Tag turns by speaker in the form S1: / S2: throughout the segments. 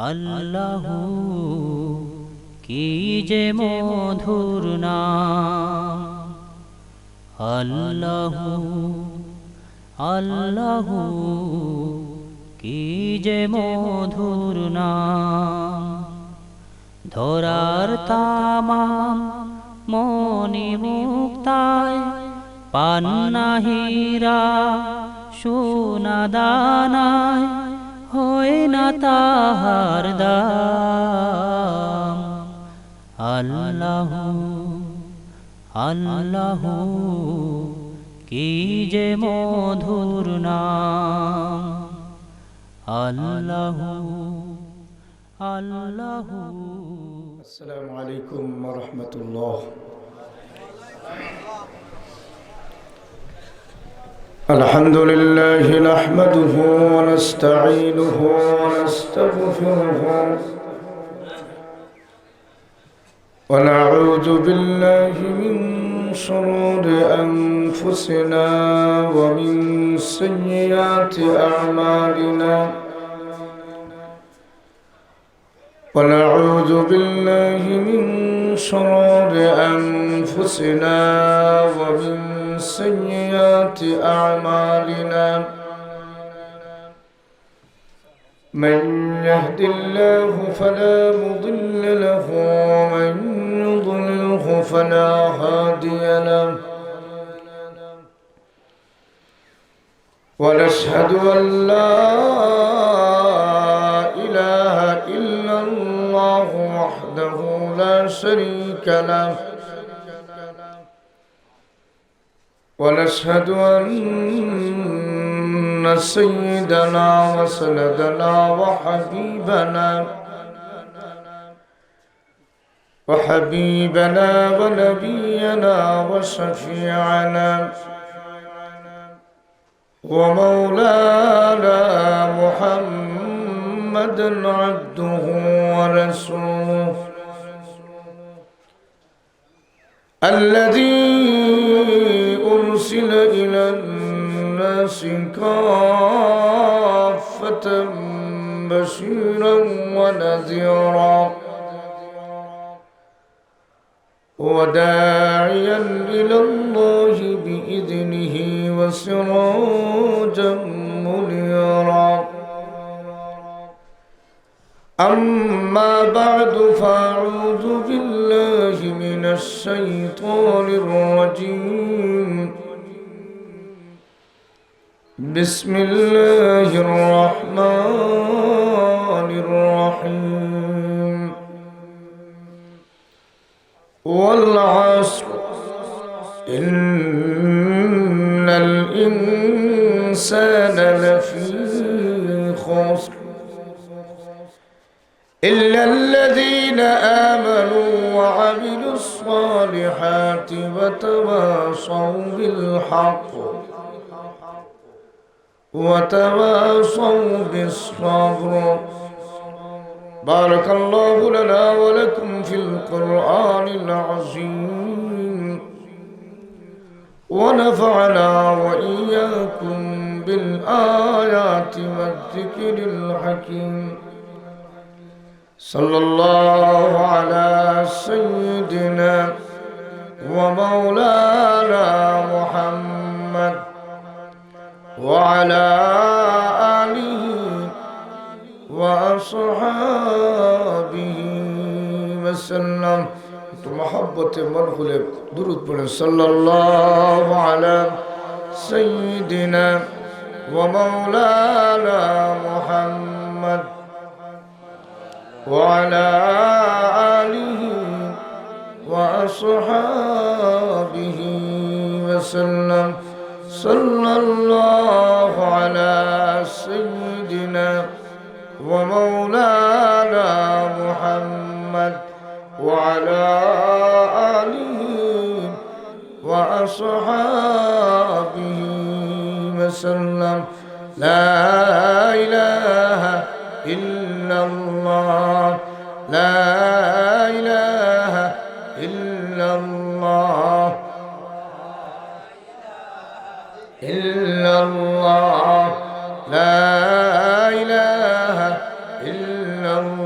S1: আল্লাহু কি যে মধুর নাম, আল্লাহু আল্লাহু কি যে মধুর নাম। ধরার তামাম মনি মুক্তায় পান্না হীরা সোনা দানায় হয় না তাহার দাম। আল্লাহু আল্লাহু কি যে মধুর নাম, আল্লাহু আল্লাহু।
S2: السلام عليكم ورحمة الله. الحمد لله نحمده ونستعينه ونستغفره ونعوذ بالله من شرور أنفسنا ومن سيئات أعمالنا، ونعوذ بالله من شرور أنفسنا ومن سيئات أعمالنا. من يهد الله فلا مضل له ومن يضلله فلا هادي له، ونشهد أن لا إله إلا الله وحده لا شريك له، ونشهد أن سيدنا وسندنا وحبيبنا ونبينا وشفيعنا ومولانا محمدا عبده ورسوله الذي أرسل إلى الناس كافة بشيرا ونذيرا وداعيا إلى الله بإذنه وسراجا منيرا. أما بعد فأعوذ بالله من الشيطان الرجيم. بسم الله الرحمن الرحيم. والعصر إن الإنسان لفي خسر إلا الذين آمنوا وعملوا الصالحات وتواصوا بالحق وتواصوا بالصبر. بارك الله لنا ولكم في القرآن العظيم، ونفعنا وإياكم بالآيات والذكر الحكيم. صلى الله على سيدنا ومولانا محمد وعلى آله وأصحابه وسلم. محبة من خلق درود بنا صلى الله على سيدنا ومولانا محمد وعلى آله وأصحابه وسلم. صلى الله على سيدنا ومولانا محمد وعلى آله وأصحابه وسلم. لا إله إلا الله، لا إله إلا الله، إلا الله، لا إله إلا الله.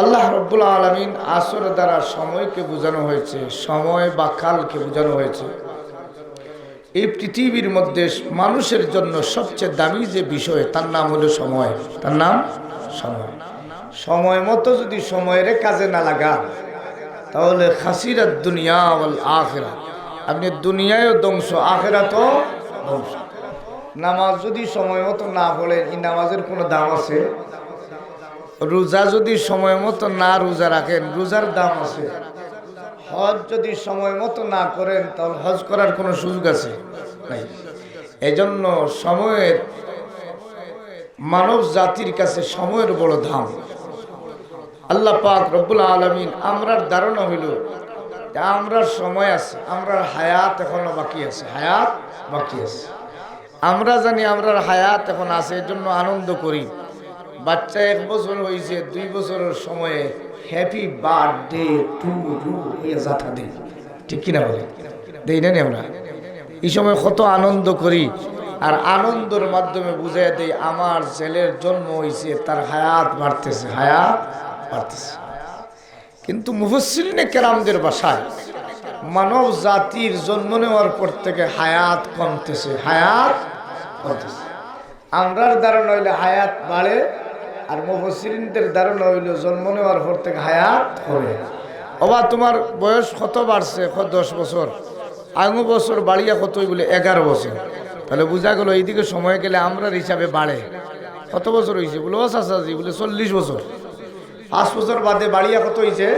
S2: আল্লাহ রব্বুল আলামিন আসর দ্বারা সময়কে বোঝানো হয়েছে, সময় বা কালকে বোঝানো হয়েছে। এই পৃথিবীর মধ্যে মানুষের জন্য সবচেয়ে দামি যে বিষয় তার নাম হলো সময়, তার নাম সময়। সময় মতো যদি সময়ের কাজে না লাগান তাহলে খাসিরাত দুনিয়া ওয়াল আখিরা, আপনি দুনিয়ায়ও ধ্বংস আখিরাতও ধ্বংস। নামাজ যদি সময় মতো না পড়েন, এই নামাজের কোনো দাম আছে? রোজা যদি সময় মতো না রোজা রাখেন, রোজার দাম আছে? হজ যদি সময় মতো না করেন তাহলে হজ করার কোনো সুযোগ আছে? নাই। এজন্য সময়ের, মানব জাতির কাছে সময়ের বড় দাম। আল্লাহ পাক রব্বুল আলামিন আমরার ধারণা হইল যে আমরার সময় আছে, আমরার হায়াত এখনো বাকি আছে, হায়াত বাকি আছে। আমরা জানি আমরার হায়াত এখন আছে, এর জন্য আনন্দ করি। বাচ্চা 1 বছর হয়েছে, 2 বছরের সময়ে হ্যাপি বার্থডে টু ইউ হয়ে যাতা দেই, ঠিক কিনা বলে? দেই না আমরা? এই সময় কত আনন্দ করি, আর আনন্দের মাধ্যমে বুঝাই দেই আমার ছেলের জন্ম হয়েছে, তার হায়াত বাড়তেছে, হায়াত বাড়তেছে। কিন্তু মুফাসসিরিনে কেরামদের ভাষায় মানব জাতির জন্ম নেওয়ার পর থেকে হায়াত কমতেছে, হায়াত কমতেছে। আমরার ধারণা হইলে হায়াত বাড়ে, আর মুফাসসিরিনদের ধারণা হইল জন্ম নেওয়ার পর থেকে হায়াত কমে। বাবা তোমার বয়স কত বাড়ছে? 10 বছর। আঙু বছর বাড়িয়া কতই বলে 11 বছর। তাহলে বোঝা গেল এইদিকে সময় গেলে আমরার হিসাবে বাড়ে। কত বছর হয়েছে? বলে ও চাচাজি বলে 40 বছর। 5 বছর বাদে বাড়িয়া কত হয়েছে?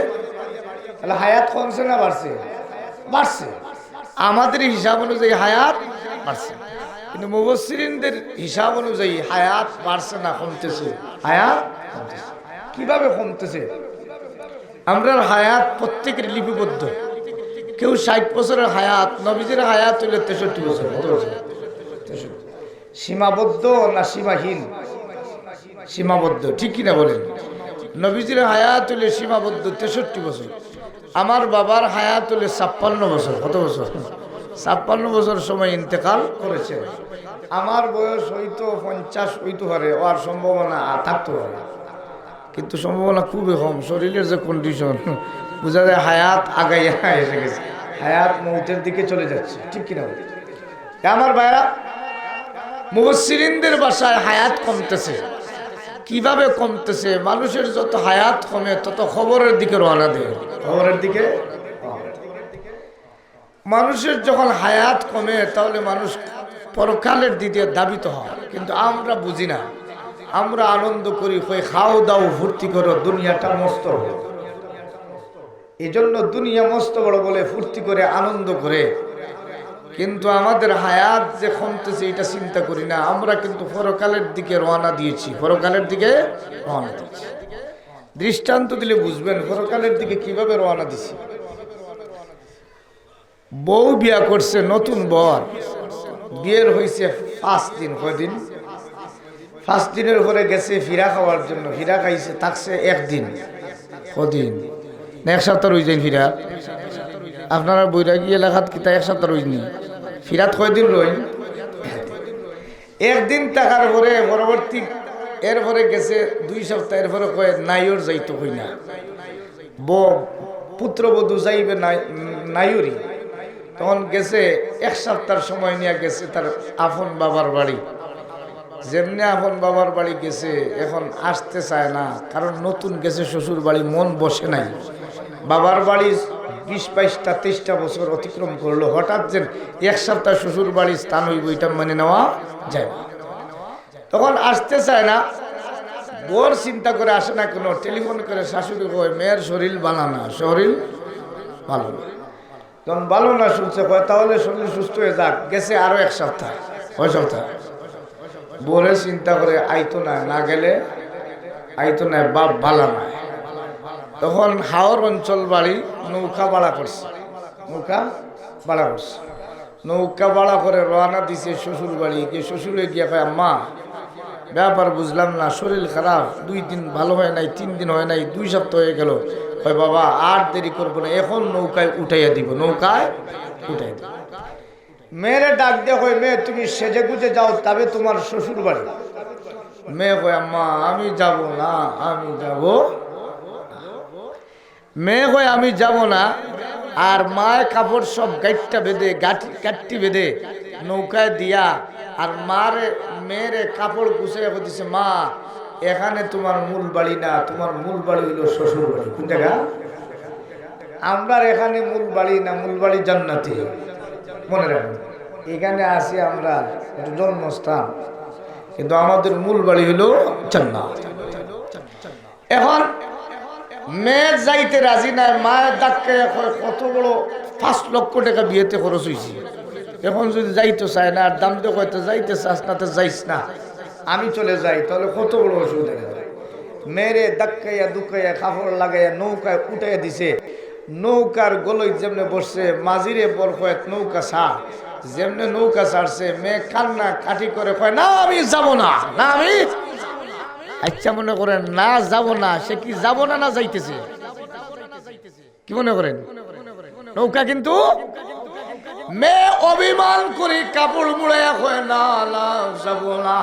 S2: তাহলে হায়াত কমছে না বাড়ছে? বাড়ছে। আমাদের হিসাব অনুযায়ী হায়াত বাড়ছে, কিন্তু মুফাসসিরিনদের হিসাব অনুযায়ী হায়াত বাড়ছে না কমতেছে? হায়াত কমতেছে। কিভাবে কমতেছে? আমরার হায়াত প্রত্যেকের লিপিবদ্ধ। কেউ 60 বছরের হায়াত, নবীজির হায়াত হইলে 63 বছর। কত বছর? 63। সীমাবদ্ধ না সীমাহীন? সীমাবদ্ধ, ঠিক কিনা বলেন? নবীজির হায়াত হইলে সীমাবদ্ধ 63 বছর। আমার বাবার হায়াত হলে 56 বছর। কত বছর? 56 বছর সময় ইন্তেকাল করেছে। আমার বয়স হয়তো 50 হইতে পারে, আর সম্ভাবনা থাকতে পারে, কিন্তু সম্ভাবনা খুবই কম। শরীরের যে কন্ডিশন, বোঝা যায় হায়াত আগাইয়া এসে গেছে, হায়াত মৌতের দিকে চলে যাচ্ছে, ঠিক কিনা? আমার ভাইরা, মুফাসসিরিনদের ভাষায় হায়াত কমতেছে। কিভাবে কমতেছে? মানুষের যত হায়াত কমে তত খবরের দিকে রওনা দেয়, খবরের দিকে। মানুষের যখন হায়াত কমে তাহলে মানুষ পরকালের দিকে দাবিত হয়, কিন্তু আমরা বুঝি না। আমরা আনন্দ করি, কই খাও দাও ফুর্তি করো, দুনিয়াটা মস্ত বড়। এই জন্য দুনিয়া মস্ত বড় বলে ফুর্তি করে, আনন্দ করে, কিন্তু আমাদের হায়াত যে কমতেছে এটা চিন্তা করি না। আমরা কিন্তু পরকালের দিকে রওনা দিয়েছি, পরকালের দিকে রওনা দিয়েছি। দৃষ্টান্ত দিলে বুঝবেন পরকালের দিকে কিভাবে রওনা দিছি। বউ বিয়া করছে, নতুন বর, বিয়ের হয়েছে 5 দিন। কয়দিন? 5 দিনের পরে গেছে ফিরা খাওয়ার জন্য, ফিরা খাইছে, থাকছে 1 দিন। কদিন? না 1 সপ্তাহ রয়ে যায় ফিরা? আপনারা বৈরাগী এলাকাত কিতা 1 সপ্তাহ রইনি? ফিরাত কয়দিন রই? 1 দিন থাকার পরে পরবর্তী এরপরে গেছে 2 সপ্তাহ, এরপরে কয়ে নাইর যাইতো কই না, পুত্রবধূ যাইবে নাইরি। তখন গেছে 1 সপ্তাহ সময় নিয়ে গেছে তার আপন বাবার বাড়ি। যেমনি আপন বাবার বাড়ি গেছে, এখন আসতে চায় না, কারণ নতুন গেছে শ্বশুর বাড়ি, মন বসে নাই। বাবার বাড়ি 20-22টা 23টা বছর অতিক্রম করলো, হঠাৎ যে 1 সপ্তাহ শ্বশুর বাড়ির স্থান হইব এটা মানে নেওয়া যায় না। তখন আসতে চায় না। বোর চিন্তা করে আসে না, কোনো টেলিফোন করে শাশুড়ি কয় মেয়ের শরীর ভালো না, শরীর ভালো না। তখন ভালো না শুনছে, কয় তাহলে শরীর সুস্থ হয়ে যাক। গেছে আরো 1 সপ্তাহ, 6 সপ্তাহ। বোরে চিন্তা করে আইতো না, না গেলে আইতো না, বাপ ভালো না। তখন হাওর অঞ্চল বাড়ি, নৌকা ভাড়া করছে, নৌকা ভাড়া করছে। নৌকা ভাড়া করে রওনা দিছে শ্বশুর বাড়ি। গিয়ে শ্বশুরে গিয়ে কয় আম্মা ব্যাপার বুঝলাম না, শরীর খারাপ, 2 দিন ভালো হয় নাই, 3 দিন হয় নাই, 2 সপ্তাহ হয়ে গেল। কয় বাবা আর দেরি করবো না, এখন নৌকায় উঠাইয়া দিব, নৌকায় উঠাই দিব। মেয়েরে ডাক দিয়ে কয় মেয়ে তুমি সেজে গুজে যাও, তবে তোমার শ্বশুর বাড়ি। মেয়ে কয় আম্মা আমি যাব না, আমি যাব। মেয়ে কয় আমি যাব না, আর মায়ের কাপড় সব গাইটটা বেঁধে গাঠটি বেঁধে নৌকায় দিয়া আর মেয়েরে কাপড় গুছিয়ে দিছে, মা এখানে তোমার মূল বাড়ি না, তোমার মূল বাড়ি হইল শ্বশুর বাড়ি। কোন জায়গা? আমরা এখানে মূল বাড়ি না, মূল বাড়ি জান্নাতি। মনে রাখবেন, এখানে আসি আমরা জন্মস্থান, কিন্তু আমাদের মূল বাড়ি হলো জান্নাত। এখন মেয়ে যাইতে রাজি নাই, মায়ের ডাক্কে কত বড় 5 লক্ষ টাকা বিয়েতে খরচ হয়েছে। এখন যদি যাইতে চায় না, আর দাম দিয়ে কয়তো যাইতে চাস না, তো যাইস না, আমি চলে যাই, তাহলে কত বড় অসুবিধা। মেরে ধাক্কাইয়া দুকাইয়া কাপড় লাগাইয়া নৌকায় উঠাইয়া দিছে। নৌকার গলই যেমনে বসছে, মাঝিরে বল কয়েক নৌকা ছাড়, যেমনে নৌকা ছাড়ছে মেয়ে কান্না কাটি করে কয়, না আমি যাব না, না আমি। আচ্ছা মনে করেন না যাব না, সে কি যাব না না যাইতেছে? কি মনে করেন? নৌকা কিন্তু মেয়ে অভিমান করে কাপড় মুড়াইয়া কয়, না না যাব না,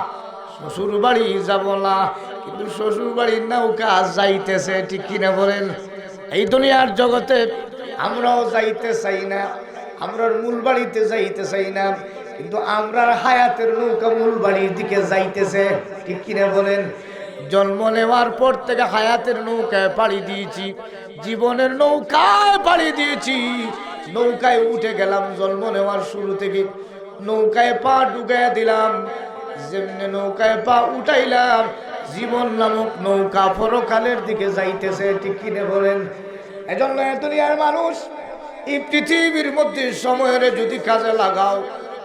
S2: শ্বশুর বাড়ি যাব না। কিন্তু শ্বশুর বাড়ির নৌকা যাইতেছে, ঠিক কিনা বলেন? এই দুনিয়ার জগতে আমরাও যাইতে চাই না, আমরার মূল বাড়িতে যাইতে চাই না, কিন্তু আমরার হায়াতের নৌকা মূল বাড়ির দিকে যাইতেছে, ঠিক কিনা বলেন? জন্ম নেওয়ার পর থেকে হায়াতের নৌকায় পাড়ি দিয়েছি, জীবনের নৌকায় পাড়ি দিয়েছি, নৌকায় উঠে গেলাম। জন্ম নেওয়ার শুরু থেকে নৌকায় পা ঢুকাইয়া দিলাম, যেমনি নৌকায় পা উঠাইলাম, জীবন নামক নৌকা পরকালের দিকে যাইতেছে, ঠিক কিনে বলেন? এজন্য দুনিয়ার মানুষ এই পৃথিবীর মধ্যে সময়ের যদি কাজে লাগাও,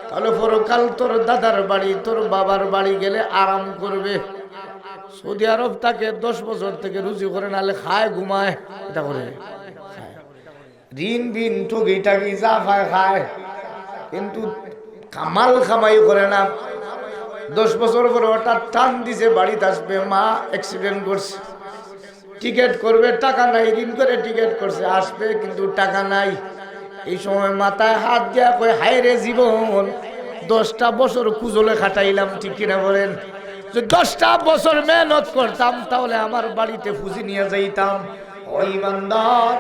S2: তাহলে পরকাল তোর দাদার বাড়ি, তোর বাবার বাড়ি গেলে আরাম করবে। সৌদি আরব তাকে 10 বছর থেকে রুজি করে, নালে খায় ঘুমায়, এটা করে ঋণ বিন ঠগি টাগি যা খায় খায়, কিন্তু কামাল খামাই করে না। 10 বছর পরে হঠাৎ টান দিছে, বাড়িতে আসবে, মা অ্যাক্সিডেন্ট করছে, টিকিট করবে, টাকা নাই, ঋণ করে টিকিট করছে, আসবে কিন্তু টাকা নাই। এই সময় মাথায় হাত দিয়া কয়, হায় রে জীবন, 10টা বছর কুজলে খাটাইলাম, ঠিক কিনা বলেন? যে 10টা বছর মেহনত করতাম, তাহলে আমার বাড়িতে ফুজি নিয়ে যাইতাম। ও ইমানদার,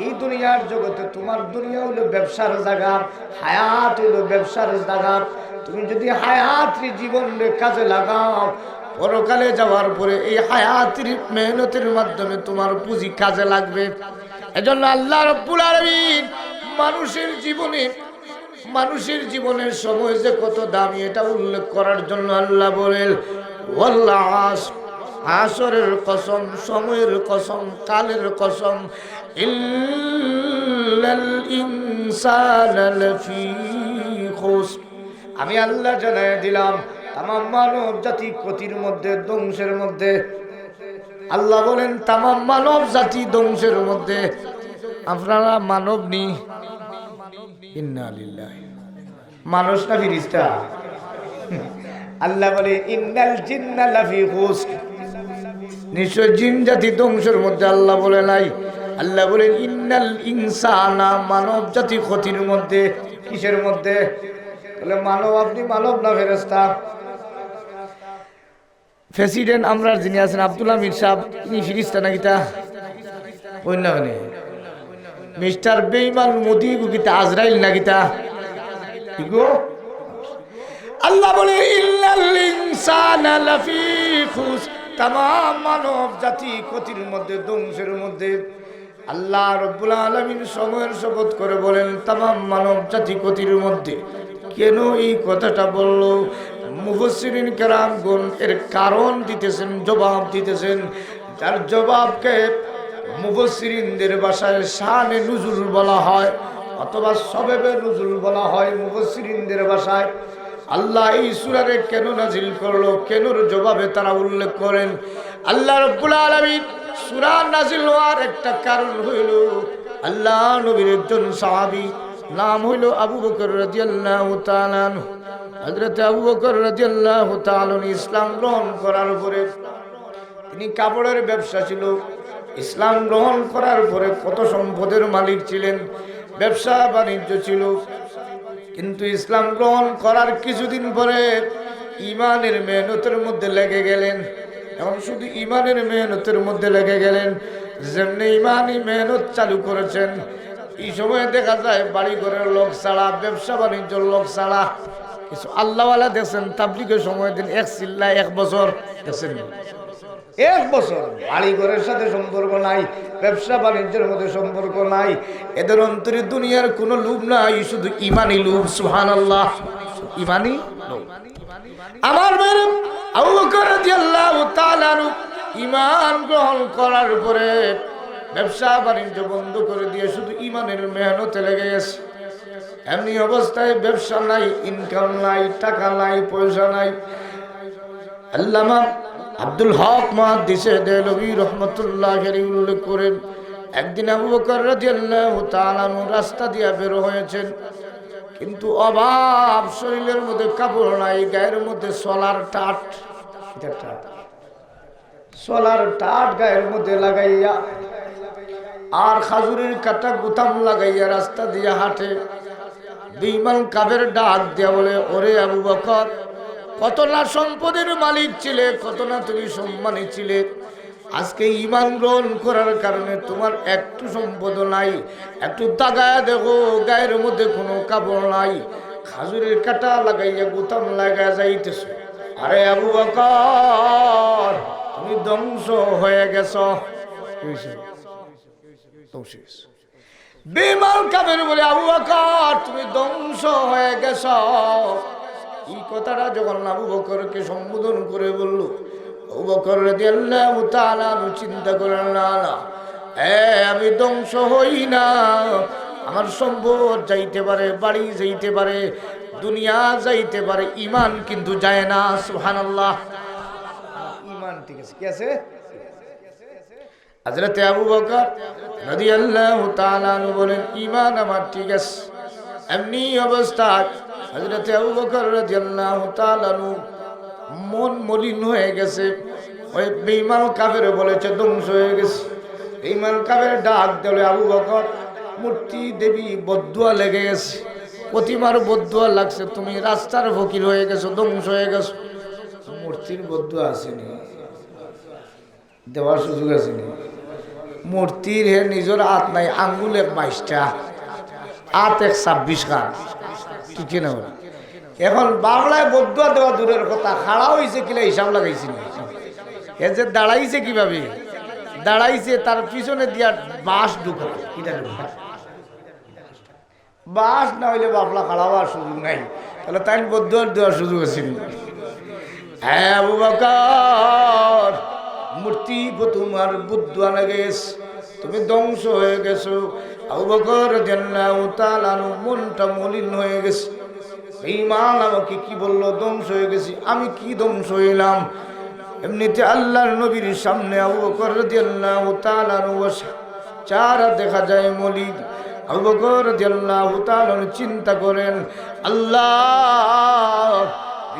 S2: এই দুনিয়ার জগতে তোমার দুনিয়া হলো ব্যবসার জায়গা, হায়াত হলো ব্যবসার জায়গা। তুমি যদি হায়াতের জীবনের কাজে লাগাও, পরকালে যাওয়ার পরে এই হায়াতের মেহনতের মাধ্যমে তোমার পুঁজি কাজে লাগবে। এজন্য আল্লাহ রাব্বুল আলামিন মানুষের জীবনের সময় যে কত দামি, এটা উল্লেখ করার জন্য আল্লাহ বলেন, ওয়াল্লাহ আসরের কসম, সময়ের কসম, কালের কসম, ইল্লাল ইনসানা লাফি খুসর। আমি আল্লাহ জানাই দিলাম, তামাম মানব জাতি ক্ষতির মধ্যে, ধ্বংসের মধ্যে। আল্লাহ বলেন তামাম মানব জাতি ধ্বংসের মধ্যে। আপনারা মানব নি? ইন্না লিল্লাহি। মানুষ না ফিরিস্তা? আল্লাহ বলে ইন্নাল জিন্না লাফি খুসর, নিশ্চয় জিন জাতি ধ্বংসের মধ্যে। আল্লাহ বলে নাই, আল্লাহ বলেন ইন্নাল ইনসানা, মানব জাতি ক্ষতির মধ্যে। কিসের মধ্যে? বলে মানব, আপনি মানব না ফেরেশতা? প্রেসিডেন্ট আমরা যিনি আছেন আব্দুল হামিদ সাহেব, তিনি ফিরিস্তা না গীতা? অন্য মিস্টার বেঈমান মোদি গীতা আজরাইল না গীতা? আল্লাহ বলে ইল্লাল ইনসানা লাফি খুসর, তামাম মানব জাতি ক্ষতির মধ্যে, ধ্বংসের মধ্যে। আল্লাহ রাব্বুল আলামিন সময়ের শপথ করে বলেন তামাম মানব জাতি ক্ষতির মধ্যে। কেন এই কথাটা বলল? মুফাসসিরিন কেরামগণ এর কারণ দিতেছেন, জবাব দিতেছেন। যার জবাবকে মুফাসসিরিনদের ভাষায় শানে নুজুল বলা হয়, অথবা সবেবে নুজুল বলা হয় মুফাসসিরিনদের ভাষায়। আল্লাহ এই সূরারে কেন নাজিল করলো, কেনর জবাবে তারা উল্লেখ করেন। আল্লাহ রাব্বুল আলামিন সূরা নাজিল হওয়ার একটা কারণ হইল, আল্লাহ নবীর একজন সাহাবী, নাম হইল আবু বকর রাদিয়াল্লাহু তাআলা আনহু। হযরত আবু বকর রাদিয়াল্লাহু তাআলা ইসলাম গ্রহণ করার পরে, তিনি কাপড়ের ব্যবসা ছিল, ইসলাম গ্রহণ করার পরে কত সম্পদের মালিক ছিলেন, ব্যবসা বাণিজ্য ছিল। কিন্তু ইসলাম গ্রহণ করার কিছুদিন পরে ইমানের মেহনতের মধ্যে লেগে গেলেন। এখন শুধু ইমানের মেহনতের মধ্যে লেগে গেলেন, যেমনি ইমানি মেহনত চালু করেছেন, এই সময় দেখা যায় বাড়ি ঘরের লোক ছাড়া, ব্যবসা বাণিজ্যের লোক ছাড়া কিছু আল্লাহওয়ালা দেখছেন তাবলিগের সময় দিন এক চিল্লা 1 বছর দেখছেন, 1 বছর বাড়ি ঘরের সাথে সম্পর্ক নাই, ব্যবসা বাণিজ্যের মধ্যে সম্পর্ক নাই, এদের অন্তরে দুনিয়ার কোনো লোভ নাই, শুধু ইমানি লোভ। সুবহানাল্লাহ, ইমানি লোভ। আমার মেয়ে আবু বকর রাদিয়াল্লাহু তাআলা আনহু ঈমান গ্রহণ করার পরে ব্যবসা বাণিজ্য বন্ধ করে দিয়ে শুধু ঈমানের মেহনতে লেগে গেছে। এমনি অবস্থায় ব্যবসা নাই, ইনকাম নাই, টাকা নাই, পয়সা নাই। আল্লামা আব্দুল হক মুহাদ্দিসে দেহলভী রাহমাতুল্লাহি আলাইহি উল্লেখ করেন, একদিন আবু বকর রাদিয়াল্লাহু তাআলা আনহু রাস্তা দিয়ে বের হয়েছেন, কিন্তু অভাব, শরীরের মধ্যে কাপড় নাই, গায়ের মধ্যে সোলার টাট, সোলার টাট গায়ের মধ্যে লাগাইয়া আর খাজুরের কাটা গুতাম লাগাইয়া রাস্তা দিয়ে হাঁটে। বেঈমান কাফের ডাক দিয়া বলে, ওরে আবু বকর, কত না সম্পদের মালিক ছিলে, কত না তুমি সম্মানী ছিলে, আজকে ঈমান গ্রহণ করার কারণে তোমার একটু সম্পদ নাই, একটু তাকায়া দেখো গায়ের মধ্যে কোনো কাপড় নাই, খাজুরের কাটা লাগাইয়া গুতাম লাগাইয়া যাইতেছ। আরে আবু বকর, তুমি ধ্বংস হয়ে গেছ। বেঈমান কাফের বলে, আবু বকর তুমি ধ্বংস হয়ে গেছ। এই কথাটা যখন আবু বকরকে সম্বোধন করে বলল, আবু বকর রাদিয়াল্লাহু তাআলা আনহু চিন্তা করেন, না না, আমি ধ্বংস হই না, আমার সম্পদ যাইতে পারে, বাড়ি যাইতে পারে, দুনিয়া যাইতে পারে, ঈমান কিন্তু যায় না। সুবহানাল্লাহ, ঈমান ঠিক আছে। কি আছে? হযরতে আবু বকর রাদিয়াল্লাহু তাআলা আনহু বলেন, ঈমান আমার ঠিক আছে। এমনি অবস্থায় হযরতে আবু বকর রাদিয়াল্লাহু তাআলা আনহু মন মলিন হয়ে গেছে। ওই বেঈমান কাফের বলেছে ধ্বংস হয়ে গেছে। বেঈমান কাফের ডাক দিলে, আবু বকর, মূর্তি দেবী বদদুয়া লেগে গেছে, প্রতিমার বদদুয়া লাগছে, তুমি রাস্তার ফকির হয়ে গেছো, ধ্বংস হয়ে গেছো। মূর্তির বদদুয়া আসেনি, দেওয়ার সুযোগ আসেনি। মূর্তির হে নিজের হাত নাই, আঙ্গুল 22টা, হাত 26 খান, ঠিক না? এখন বাংলায় বদদুয়া দেওয়া দূরের কথা, খাড়া হয়েছে কিনা হিসাব লাগাইছি না। এ যে দাঁড়াইছে কিভাবে দাঁড়াইছে, তার পিছনে দিয়া বাঁশ ঢুকা, বাঁশ না হইলে বাবলা খাড়া হওয়ার সুযোগ নাই, তাহলে তাই বদদুয়া দেওয়ার সুযোগ আছে। হ্যাঁ আবু বকর, মূর্তি তোমার বদদুয়া লেগে গেছে, তুমি ধ্বংস হয়ে গেছো। আবু বকর রাদিয়াল্লাহু তাআলা আনহু মনটা মলিন হয়ে গেছে। ঈমান আমাকে কি বললো, ধ্বংস হয়ে গেছি? আমি কি ধ্বংস হইলাম? এমনিতে আল্লাহর নবীর সামনে আবু বকর রাদিয়াল্লাহু তাআলা আনহু চারা দেখা যায় মলিন। আবু বকর রাদিয়াল্লাহু তাআলা চিন্তা করেন, আল্লাহ,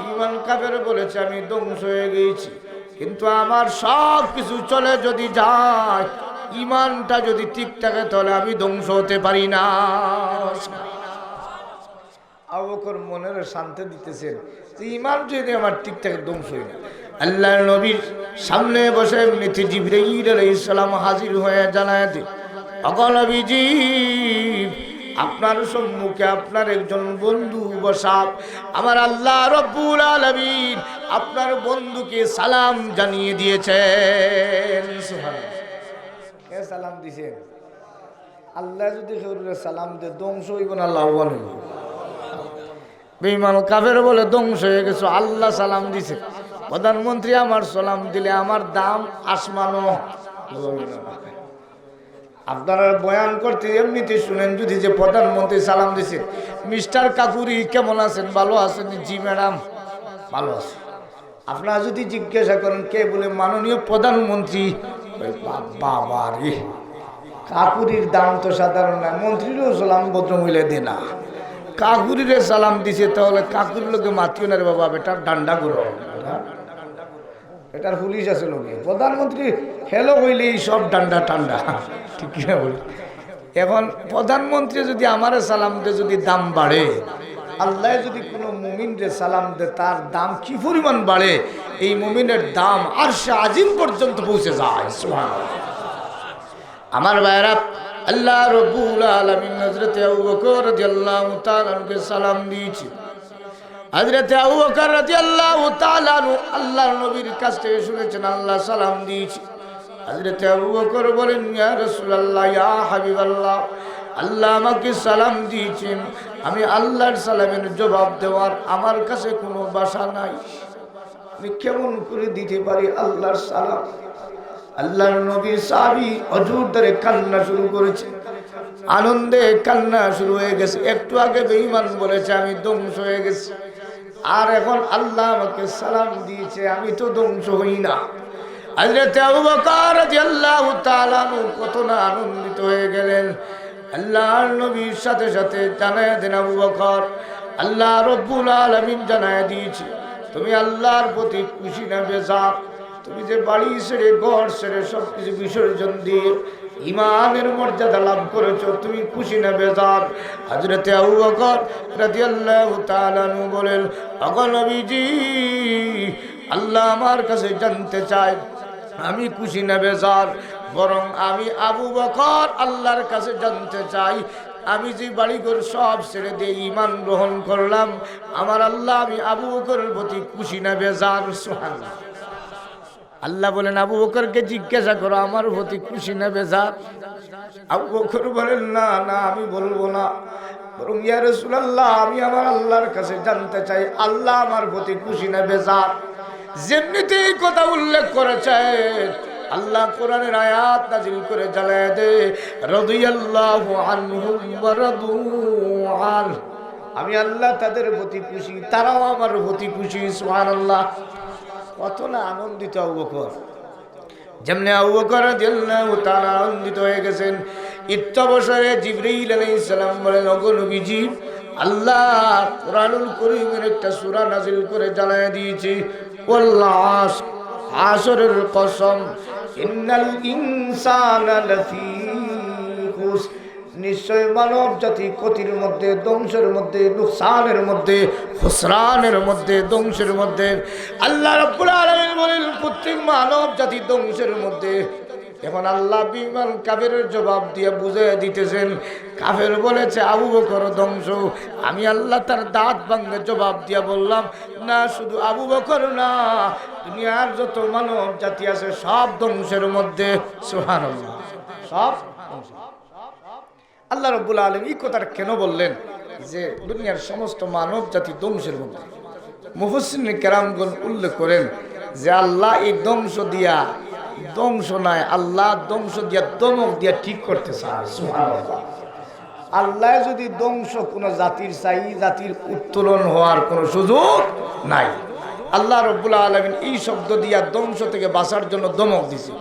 S2: ঈমান কাফের বলেছে আমি ধ্বংস হয়ে গেছি, কিন্তু আমার সব কিছু চলে যদি যায়, ঈমানটা যদি ঠিক থাকে তাহলে আমি ধ্বংস হতে পারি না। আবু বকর মনের শান্তি দিতেছেন, ঈমান যদি আমার ঠিক থাকে ধ্বংস হয় না। আল্লাহর নবীর সামনে বসে এমনিতে জিবরাইল আলাইহিস সালাম হাজির হয়ে জানায় দেয়, ওগো নবীজি, আপনার সম্মুখে আপনার একজন বন্ধু বসা, আমার আল্লাহ রব্বুল আলামিন আপনার বন্ধুকে সালাম জানিয়ে দিয়েছেন। সুবহানাল্লাহ, কে সালাম দিয়েছেন? আল্লাহ যদি কেউরে সালাম দে, ধ্বংস হইব না লাভবান হইব? বেঈমান কাফের বলে ধ্বংস হয়ে গেছো, আল্লাহ সালাম দিছে। প্রধানমন্ত্রী আমার সালাম দিলে আমার দাম আসমানও। আপনারা বয়ান করতে এমনিতে শুনেন, যদি যে প্রধানমন্ত্রী সালাম দিছে, মিস্টার কাকুরি কেমন আছেন, ভালো আছেন? জি ম্যাডাম ভালো আছে। আপনারা যদি জিজ্ঞাসা করেন কে বলে, মাননীয় প্রধানমন্ত্রী, বাবা রে, কাকুরির দাম তো সাধারণ না, মন্ত্রীরও সালাম ভদ্রমহিলা দে না, কাকুরিরে সালাম দিছে, তাহলে কাকুরির লোকে মাতিও না রে বাবা, বেটার ডান্ডা করো, এটার পুলিশ আছে লোকে। প্রধানমন্ত্রী হেলো হইলেই সব ডান্ডা ঠান্ডা, ঠিক না বলি? এখন প্রধানমন্ত্রী যদি আমারে সালাম দে, যদি দাম বাড়ে, আল্লাহ যদি কোনো মুমিনরে সালাম দে, তার দাম কি পরিমাণ বাড়ে, এই মুমিনের দাম আরশে আজিম পর্যন্ত পৌঁছে যায়। সুবহানাল্লাহ। আমার ভাইরা, আল্লাহ রাব্বুল আলামিন হযরত আবু বকর রাদিয়াল্লাহু তাআলা কে সালাম দিয়েছে। হযরত আবু বকর রাদিয়াল্লাহু তাআলা আল্লাহর নবীর কাছ থেকে শুনেছেন, আল্লাহ সালাম দিয়েছে। হযরত আবু বকর বলেন, ইয়া রাসূলুল্লাহ, ইয়া হাবিবাল্লাহ, আল্লাহ আমাকে সালাম দিয়েছেন, আমি আল্লাহর সালামের জবাব দেওয়ার আমার কাছে কোনো ভাষা নাই, আমি কেমন করে দিতে পারি আল্লাহর সালাম। আল্লাহর নবীর সাহাবী অজুর ধরে কান্না শুরু করেছে, আনন্দে কান্না শুরু হয়ে গেছে। একটু আগে বেঈমান বলেছে আমি ধ্বংস হয়ে গেছি, আর এখন আল্লাহ আমাকে সালাম দিয়েছে, আমি তো ধ্বংস হই না। হযরত আবু বকর রাদিয়াল্লাহু তাআলা কত না আনন্দিত হয়ে গেলেন। আল্লাহর নবীর সাথে সাথে জানায় দেন, আবু বকর, আল্লাহ রাব্বুল আলামিন জানায় দিয়েছে তুমি আল্লাহর প্রতি খুশি না বেজার? তুমি যে বাড়ি ছেড়ে ঘর ছেড়ে সবকিছু বিসর্জন দিয়ে ইমানের মর্যাদা লাভ করেছো, তুমি খুশি না বেজার? হযরত আবু বকর রাদিয়াল্লাহু তাআলা বলেন, ওগো নবীজি, আল্লাহ আমার কাছে জানতে চায় আমি খুশি না বেজার? বরং আমি আবু বকর আল্লাহর কাছে জানতে চাই, আমি যে বাড়িঘর সব ছেড়ে দিয়ে ঈমান গ্রহণ করলাম, আমার আল্লাহ আমি আবু বকরের প্রতি খুশি না বেজার? সুবহানাল্লাহ। আল্লাহ বলেন, আবু বকরকে জিজ্ঞাসা করো আমার প্রতি খুশি না বেজার? আবু বকর বলেন, না না, আমি বলবো না, বরং ইয়া রাসূলুল্লাহ, আমি আমার আল্লাহর কাছে জানতে চাই আল্লাহ আমার প্রতি খুশি না বেজার? যেমনিতে এই কথা উল্লেখ করেছে, আল্লাহ কোরআনের আয়াত নাযিল করে জানায় দে, রাদিয়াল্লাহু আনহুম ওয়া রাদু আন, আমি আল্লাহ তাদের প্রতি খুশি, তারাও আমার প্রতি খুশি। সুবহানাল্লাহ। কত না আনন্দিত আবু বকর। যেমনি আবু বকর রাদিয়াল্লাহু তাআলা আনন্দিত হয়ে গেছেন, ইত্তবসরে জিবরীল আলাইহিস সালাম বলেন, ওগো নবীজি, আল্লাহ কোরআনুল কারীমের একটা সূরা নাযিল করে জানায় দিয়েছে, ওয়াল আসর, আসরের কসম, ইন্নাল ইনসানা লাফি খুসর, নিশ্চয় মানব জাতি ক্ষতির মধ্যে, ধ্বংসের মধ্যে, নুকসানের মধ্যে, খুসরানের মধ্যে, ধ্বংসের মধ্যে। আল্লাহ রাব্বুল আলামিন বলেন প্রত্যেক মানব জাতি ধ্বংসের মধ্যে। এখন আল্লাহ বিমান কাফেরের জবাব দিয়ে বুঝিয়ে দিতেছেন, কাফের বলেছে আবু বকর ধ্বংস, আমি আল্লাহ তার দাঁত ভাঙে জবাব দিয়ে বললাম, না শুধু আবু বকর না, দুনিয়ার যত মানব জাতি আছে সব ধ্বংসের মধ্যে। সুবহানাল্লাহ। সব আল্লাহ রাব্বুল আলামিন এই কথাটা কেন বললেন যে দুনিয়ার সমস্ত মানব জাতি ধ্বংসের মধ্যে? মুফাসসিরিন কেরামগণ উল্লেখ করেন যে আল্লাহ এই ধ্বংস দিয়া, ধ্বংস নাই, আল্লাহ ধ্বংস দিয়া দমক দিয়া ঠিক করতে চায়। সুবহানাল্লাহ। আল্লাহ যদি ধ্বংস কোনো জাতির চাই, জাতির উত্তোলন হওয়ার কোনো সুযোগ নাই। আল্লাহ রাব্বুল আলামিন এই শব্দ দিয়া ধ্বংস থেকে বাঁচার জন্য দমক দিছে।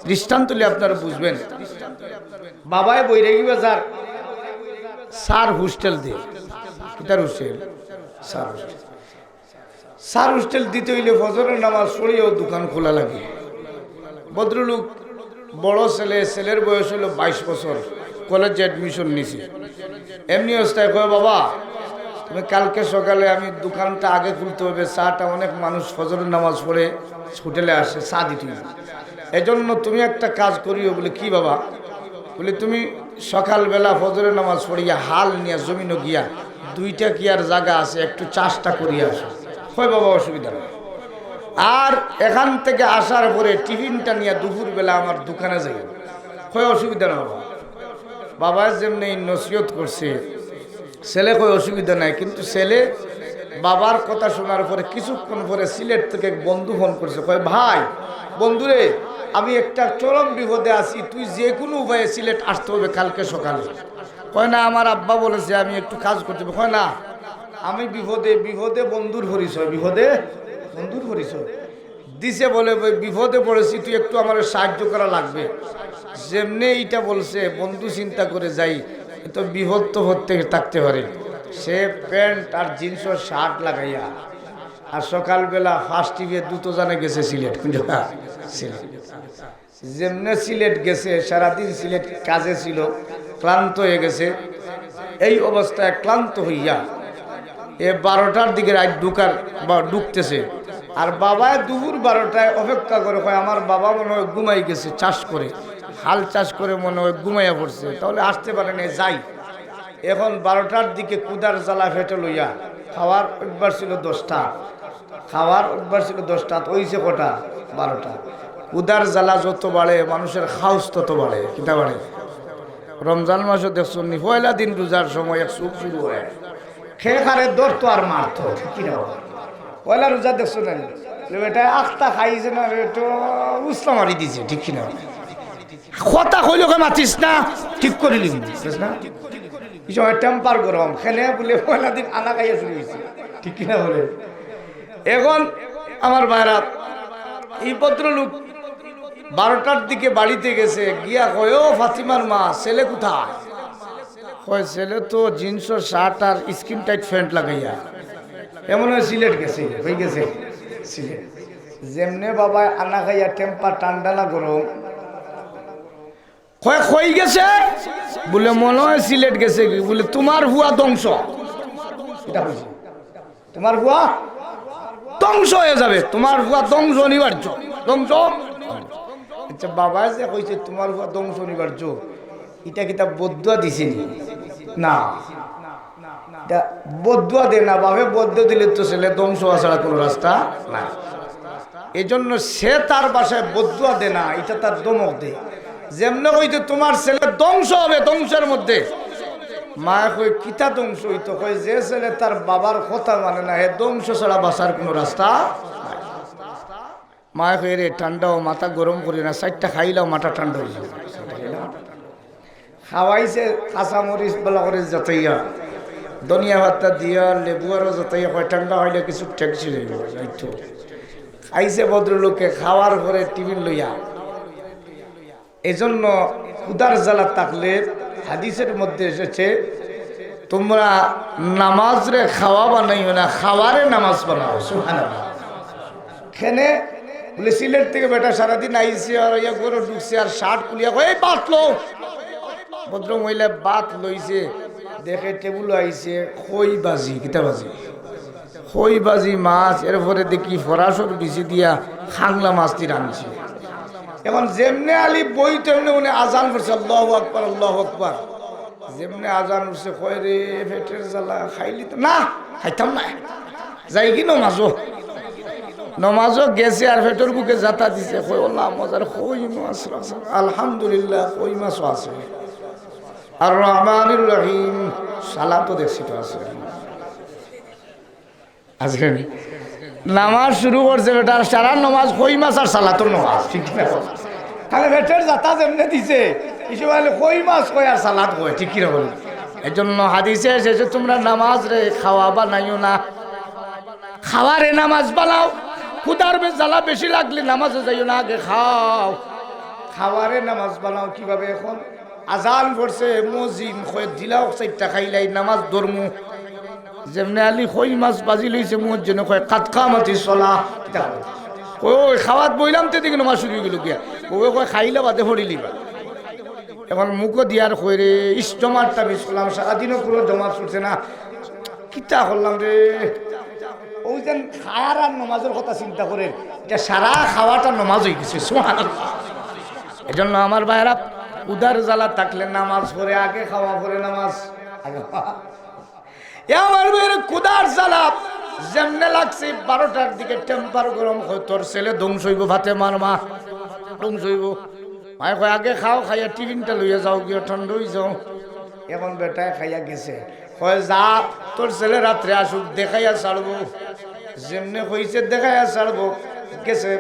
S2: দৃষ্টান্তলে আপনারা বুঝবেন, বাবায় বৈরাগী বাজার সার হোস্টেল দিয়ে, কিতার হোস্টেল, সার হোস্টেল দিতে হইলে ফজরের নামাজ পড়িয়েও দোকান খোলা লাগে। ভদ্রলোক বড় ছেলে, ছেলের বয়স হলো 22 বছর, কলেজে অ্যাডমিশন নিছে। এমনি অবস্থায় কয়, বাবা তুমি কালকে সকালে, আমি দোকানটা আগে খুলতে হবে, চাটা অনেক মানুষ ফজরের নামাজ পড়ে হোটেলে আসে, চা দিতে হবে, এজন্য তুমি একটা কাজ করিও। বলে কি বাবা? বলে তুমি সকালবেলা ফজরের নামাজ পড়িয়া হাল নিয়ে জমিনও গিয়া 2টা কিয়ার জায়গা আছে, একটু চাষটা করিয়া আসো। হয় বাবা, অসুবিধা নেই। আর এখান থেকে আসার পরে টিফিনটা নিয়ে দুপুরবেলা আমার দোকানে যাই। হয় অসুবিধা না বাবা। বাবা যেমনি নসিহত করছে, ছেলে কয় অসুবিধা নাই। কিন্তু ছেলে বাবার কথা শোনার পরে কিছুক্ষণ পরে সিলেট থেকে বন্ধু ফোন করছে, কয় ভাই, বন্ধুরে, আমি একটা চরম বিপদে আছি, তুই যে কোনো উপায়ে সিলেট আসতে হবে কালকে সকালে। কয় না, আমার আব্বা বলেছে আমি একটু কাজ করতে হবে। কয় না, আমি বিপদে, বিপদে বন্ধুর পরিচয়, বিপদে বন্ধুর পরিচয় দিছে। বলে বিপদে পড়েছি, তুই একটু আমার সাহায্য করা লাগবে। যেমনি এইটা বলছে, বন্ধু চিন্তা করে যাই, তো বিপদ তো হতে থাকতে পারে। সে প্যান্ট আর জিন্সের শার্ট লাগাইয়া আর সকালবেলা ফার্স্ট টিভিতে দুটো জানে গেছে সিলেট। সিলেট যেমনে সিলেট গেছে, সারাদিন সিলেট কাজে ছিল, ক্লান্ত হয়ে গেছে। এই অবস্থায় ক্লান্ত হইয়া 12টার দিকে রাত ঢুকতেছে। আর বাবা দুপুর 12টায় অপেক্ষা করে, আমার বাবা মনে হয় ঘুমাই গেছে চাষ করে, হাল চাষ করে মনে হয় ঘুমাইয়া পড়ছে, তাহলে আসতে পারে না, যাই। এখন 12টার দিকে কুদার জ্বালা ফেটে লইয়া খাওয়ার একবার ছিল 10টা, খাওয়ার একবার ছিল 10টা, হইছে কটা? 12টা। কুদার জ্বালা যত বাড়ে মানুষের খাউস তত বাড়ে। কিতা বাড়ে? রমজান মাসও দেখছো নি, পয়লা দিন রোজার সময় এক সুখ শুরু হয়, খেয়ে খারে ধরতো আর মারতো, ঠিক কিনা? পয়লা রোজা দেখছো না, এটা আখটা খাইছে না, একটু উস্তা মারি দিছে, ঠিক কিনা? কথা কইল মাতিস না, ঠিক করে নিবি না, এই সময় টেম্পার গরম, খেলে বলে পয়লা দিন আনা খাইয়া শুরু হয়েছে, ঠিক কিনা বলে? এখন আমার ভাইরা, এই ভদ্রলোক 12টার দিকে বাড়িতে গেছে, গিয়া কয়, ও ফাতিমার মা, ছেলে কোথায়? কয়, ছেলে তো জিন্স শার্ট আর স্কিন টাইট প্যান্ট লাগাইয়া এমন হয় সিলেট গেছে, হয়ে গেছে সিলেট। যেমনে বাবা আনা খাইয়া টেম্পার ঠান্ডা না গরম, কয় কই গেছে? বলে মনে হয় সিলেট গেছে। বলে তোমার হুয়া ধ্বংস, এটা হয়েছে, তোমার হুয়া ধ্বংস হয়ে যাবে, তোমার হুয়া ধ্বংস অনিবার্য, ধ্বংস। আচ্ছা বাবা যে কইছে তোমার হুয়া ধ্বংস অনিবার্য, এটা কি তা বদুয়া দিছেনি? না, এটা বদুয়া দে না, বাবে বদুয়া দিলে তো ছেলে ধ্বংস হওয়া ছাড়া কোনো রাস্তা না। এই জন্য সে তার বাসায় বদুয়া দে না, এটা তার দমক দে। যেমনে কইতে তোমার ছেলে ধ্বংস হবে, ধ্বংসের মধ্যে মা কই কিতা ধ্বংস হইতো? কই যে ছেলে তার বাবার কথা মানে না, হে ধ্বংস ছাড়া বাঁচার কোনো রাস্তা। মা কই রে ঠান্ডাও, মাথা গরম করি না, 4টা খাইলাও মাথা ঠান্ডা হইল। খাওয়াইছে কাঁচামরিচ বেলা করে যতইয়া, ধনিয়া ভাতটা দিয়া, লেবু আরও যতইয়া, কয় ঠান্ডা হইলে কিছু ঠেকছিল যাইতো। খাইছে ভদ্রলোকে, খাওয়ার পরে টিফিন লইয়া। এজন্য ক্ষুধার জ্বালা থাকলে হাদিসের মধ্যে এসেছে, তোমরা নামাজ রে খাওয়া বানাইও না, খাওয়ারে নামাজ বানাও। সুবহানাল্লাহ। খেনে বলে সিলেট থেকে বেটা সারাদিন আইসে আর ইয়া করে ঢুকছে, আর শার্ট খুলিয়া কই বাতলো, ভদ্র মহিলা বাত লইছে, দেখে টেবুল আইছে খই বাজি, কিতা বাজি? খই বাজি মাছ, এরপরে দেখি ফরাসর বিচি দিয়া খাংলা মাছটি রাঁধছে। এখন যেমনে আলি বই তেমনি উনি আজান করছে, আল্লাহু আকবার, আল্লাহু আকবার। যেমনি আজান উঠছে, কয় রে পেটের জ্বালা, খাইলি তো না, খাইতাম না, যাই কি নমাজও গেছে, আর পেটের বুকে যাতা দিছে। কই ওলা মজার কই মাছ আছে, আলহামদুলিল্লাহ কই মাছও আছে, আর রহমানির রহিম সালাতো দেখছি তো আছে। আজকে নামাজ শুরু করছে বেটার, সারা নমাজ কই মাছ আর সালাতর নমাজ, ঠিক না? তাহলে বেটার যাতা যেমনে দিছে, ইসে কই মাছ কয় আর সালাত কয়, ঠিক কিনা বলি? এই জন্য হাদিসে এসেছে, তোমরা নামাজ রে খাওয়া বানাইও না, খাওয়ারে নামাজ বানাও। ক্ষুধার জ্বালা বেশি লাগলে নামাজে যাইও না, আগে খাও। খাওয়ারে নামাজ বানাও কিভাবে? এখন আজান পড়ছে, মজিন কয় দিলাও 4টা খাইলাই নামাজ ধর্মু। যেমনি আলি কই মাছ বাজি লইছে, মসজিদ কয় কাতকামাতি চলা, ওই খাওয়াত বইলাম তে দিকে নামাজ শুরু হয়ে গেল গিয়া, ওই কয় খাইলে বাদে পড়িলিবা। এখন মুখও দিয়ার কই রে ইষ্টমারটা মিশলাম, সারাদিনও কোনো জমা ছুটছে না, কিতা করলাম রে। ওই যেন খায়ার আর নমাজের কথা চিন্তা করে, এটা সারা খাওয়াটা নমাজ হয়ে গেছে। সুবহানাল্লাহ। এই জন্য আমার ভাইরা, উদার জ্বালা থাকলে নামাজ পড়ে, আগে খাওয়া পরে নামাজ আগে। আমার ভাইয়ের কুদার জ্বালা যেমনে লাগছে, 12টার দিকে টেম্পার গরম, হয় তোর ছেলে ধ্বংস হইব, ভাতে মার মা ধ্বংস হইব। মায় কয় আগে খাও, খাইয়া টিফিনটা লইয়া যাও, গিয়ে ঠান্ডা হয়ে যাও। এখন বেটায় খাইয়া গেছে, কয় যা তোর ছেলে রাত্রে আসুক, দেখাইয়া ছাড়বো। যেমনে হয়েছে দেখাইয়া ছাড়বো। গেছে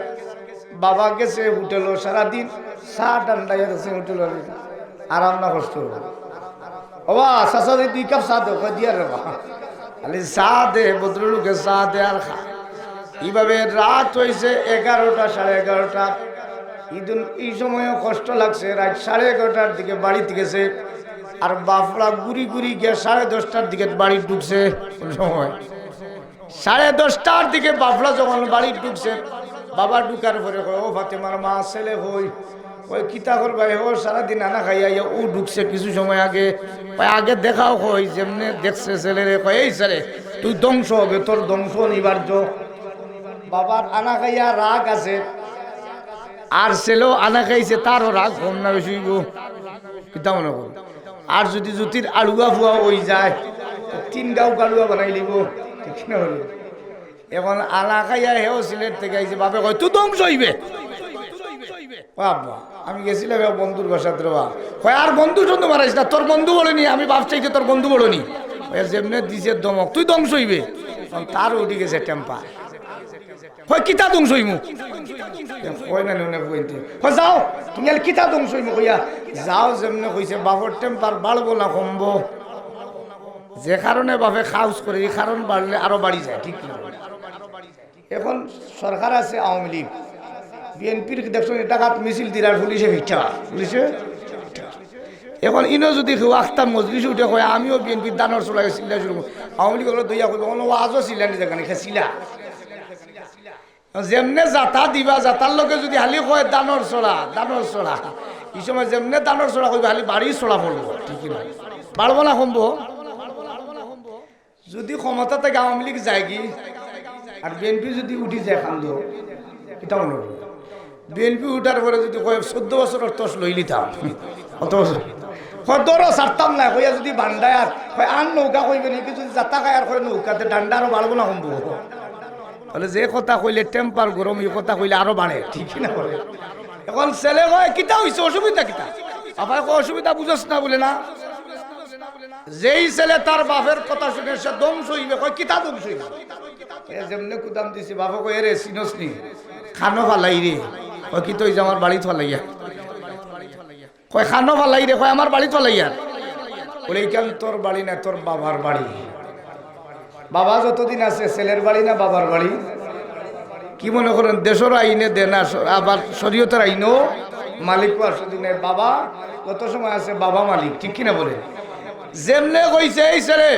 S2: বাবা, গেছে হোটেলও, সারাদিন চা ঠান্ডাইয়া গেছে হোটেল, আরাম না কষ্ট। বাবা চাচা 2 কাপ চা দে, দিয়া রে বাবা, খালি চা দে, ভদ্রলোকে চা দে আর খা। এইভাবে রাত হয়েছে 11টা, 11:30। এই সময়ও কষ্ট লাগছে। রাত 11:30টার দিকে বাড়িতে গেছে, আর বাপরা গুড়ি গুড়ি গিয়ে 10:30টার দিকে বাড়ি ঢুকছে। কোন সময় 10:30টার দিকে বাপরা যখন বাড়ি ঢুকছে, বাবা ঢুকার পরে কয়, ও ফাতেমার মা, ছেলে হই। ওই কিতা করবা, ও সারাদিন আনা খাইয়া, ও ঢুকছে কিছু সময় আগে। আগে দেখাও, কই যেমনে দেখছে ছেলেরে, কয় এই ছেলে তুই ধ্বংস হবে, তোর ধ্বংস অনিবার্য। বাবার আনা খাইয়া রাগ আছে, আর ছেলেও আনা খাইছে তারও রাগ কম না বেশি কিতা মনে কর আর যদি জ্যোতির আলুয়া ফুয়া ওই যায় 3 গাঁও গালুয়া বানাই লিব ঠিক না বলি এখন আলা খাইয়া হেও সিলেট থেকে আইছে বাপে কয় তুই ধ্বংস হইবে বাবা আমি গেছিলাম বন্ধুর বাসাতে রবা কয় আর বন্ধু টন্ধু মারাইস না তোর বন্ধু বলেনি আমি বাপ চাইতে তোর বন্ধু বলনি যেমনে দিছে দমক তুই ধ্বংস হইবে তার উঠে গেছে টেম্পার হয় কিতা ধ্বংস হইমু কয় না নে কইতে হয় যাও তুমি আর কিতা ধ্বংস হইমু কইয়া যাও যেমনে কইছে বাপর টেম্পার বাড়বো না কমবো যে কারণে বাপে খাউস করে এই কারণ বাড়লে আরো বাড়ি যায় ঠিক না এখন সরকার আছে আওয়ামী লীগ বিএনপির দেখছো টাকাত মিছিল দিলার পুলিশে ভিক্ষা পুলিশে এখন ইনো যদি কেউ আখতাম মজলিস উঠে কয় আমিও বিএনপির দানর চলাই চিল্লা শুরু আওয়ামী লীগ দইয়া কইব কোনো আজও চিল্লা নিজে গানি খেছিলা যেমনে যাতা দিবা যাতার লোকে যদি হালি কয় দানর চড়া এই সময় যেমনে দানর চড়া কইবা হালি বাড়ি চড়া পড়ব ঠিক না বাড়বো না কমবো যদি ক্ষমতা থেকে আওয়ামী লীগ যায় কি আর বিএনপি যদি উঠি যায় কান্দ এটা মনে করবো বিএনপি উঠার পরে যদি কয় 14 বছরের তস লই লিতাম কত বছর দরও ছাড়তাম না কইয়া যদি বান্ডায় আর আন নৌকা কইবে নাকি যদি যাতা খায় আর কয় নৌকাতে ডান্ডা আরো বাড়বো না কমবো তাহলে যে কথা কইলে টেম্পার গরম এই কথা কইলে আরো বাড়ে ঠিক না করে এখন ছেলে কয় কিতা হইছে অসুবিধা কিতা আবার কয় অসুবিধা বুঝছ না বলে না যেই ছেলে তার বাপের কথা শুনে সে ধ্বংস হইবে কয় কিতা ধ্বংস হইবে যেমনে কুদাম দিছি বাবা কয় রে চিনস নি খানো ফালাই রে কয় কি তুই আমার বাড়ি ফালাইয়া কয় খানো ফালাই রে কয় আমার বাড়ি ফালাইয়া বলে এইখান তোর বাড়ি না তোর বাবার বাড়ি বাবা যতদিন আছে ছেলের বাড়ি না বাবার বাড়ি কি মনে করেন দেশের আইনে দেন আবার শরীয়তের আইনও মালিক আসদিনের বাবা কত সময় আছে বাবা মালিক ঠিক কিনা বলে যেমনে কইছে এই ছেলে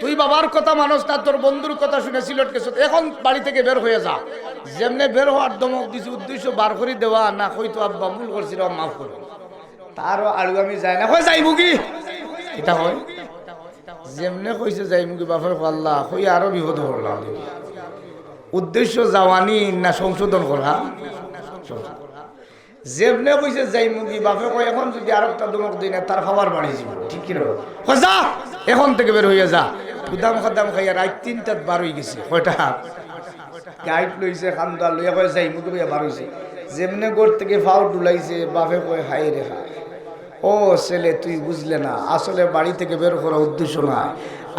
S2: তুই বাবার কথা মানুষ না তোর বন্ধুর কথা শুনে সিলেট গেছ এখন বাড়ি থেকে বের হয়ে যা যেমনে বের হওয়ার দমক দিছি উদ্দেশ্য বার করে দেওয়া না হয়তো আব্বা ভুল করছিল মাফ করো তারও আলু আমি যাই না কই যাইব কি এটা হয় যেমনে কইছে যাইব কি বাপের আল্লাহ হই আরো বিপদ করলাম উদ্দেশ্য যাওয়ানি না সংশোধন করা যেমনে কইছে যাইব কি বাপে কয় এখন যদি আর একটা দমক দিই না তার খাবার বাড়ি যাব ঠিক কি না যা এখন থেকে বের হইয়া যা খুদাম খাদাম খাইয়া রাত 3টাত বার হয়ে গেছে কয়টা গাইড লইছে খান্দা লইয়া কয় যাইব কি বার হইছে যেমনে গোর থেকে ফাউ ডুলাইছে বাপে কয় হাই রে হা ও ছেলে তুই বুঝলে না আসলে বাড়ি থেকে বের করার উদ্দেশ্য না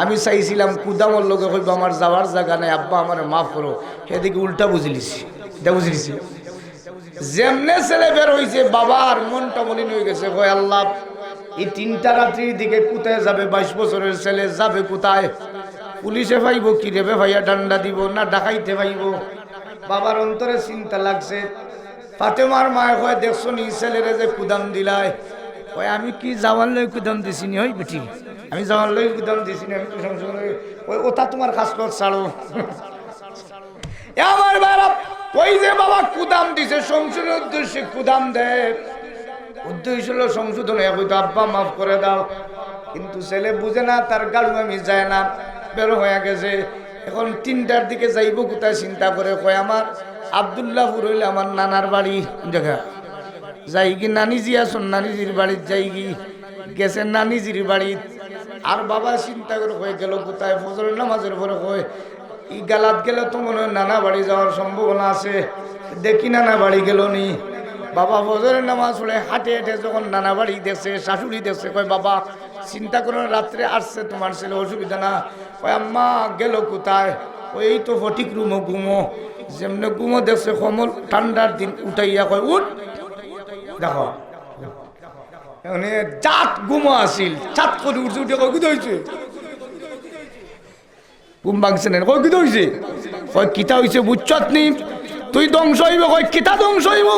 S2: আমি চাইছিলাম কুদামর লোকে কইব আমার যাওয়ার জায়গা নাই আব্বা আমার মাফ করো এদিকে উল্টা বুঝলিছি এটা বুঝলিছি যেমনে ছেলে বের হইছে বাবার মনটা মলিন হয়ে গেছে কয় আল্লাহ এই 3টা রাত্রির দিকে কোথায় যাবে 22 বছরের ছেলে যাবে কোথায় পুলিশে পাইব কি রেবে ভাইয়া ডান্ডা দিব না ডাকাইতে পাইব বাবার অন্তরে চিন্তা লাগছে ফাতেমার মায় কয় দেখছো নি ছেলেরে যে কুদাম দিলায় কয় আমি কি যাওয়ার লই কুদাম দিছি নি ওই বেটি আমি যাওয়ার লই কুদাম দিছি নি আমি তো সংশোধন ওই ওটা তোমার কাজ কর ছাড়ো আমার বাবা ওই যে বাবা কুদাম দিছে সংশোধনের উদ্দেশ্যে কুদাম দেয় উদ্দেশ্য হলো সংশোধন হয়তো আব্বা মাফ করে দাও কিন্তু ছেলে বুঝে না তার গাড়ু আমি যায় না বের হয়ে গেছে এখন 3টার দিকে যাইব কোথায় চিন্তা করে কয় আমার আব্দুল্লাহপুর হইলে আমার নানার বাড়ি দেখা যাই কি নানিজি আসুন নানিজির বাড়ির যাই কি গেছে নানিজির বাড়ি আর বাবা চিন্তা করে হয়ে গেল কোথায় ফজরের নামাজের পরে কয় ই গালাত গেলে তো মনে হয় নানা বাড়ি যাওয়ার সম্ভাবনা আছে দেখি নানা বাড়ি গেল নি বাবা ফজরের নামাজ পড়ে হাঁটে হেঁটে যখন নানা বাড়ি দেখছে শাশুড়ি দেখছে কয় বাবা চিন্তা করে রাত্রে আসছে তোমার ছেলে অসুবিধা না কয় আম্মা গেল কোথায় ওই তো ফটিক রুমো ঘুমো যেমনি ঘুমো দেখছে কমল ঠান্ডার দিন উঠাইয়া কয় উঠ দেখো মানে জাত ঘুমো আসিল চাত করে উঠছে উঠে কয় কোথায় হয়েছে ঘুম ভাঙছে না কয় কোথায় হয়েছে কয় কিতা হয়েছে বুঝছত নি তুই ধ্বংস হইব কয় কিতা ধ্বংস হইব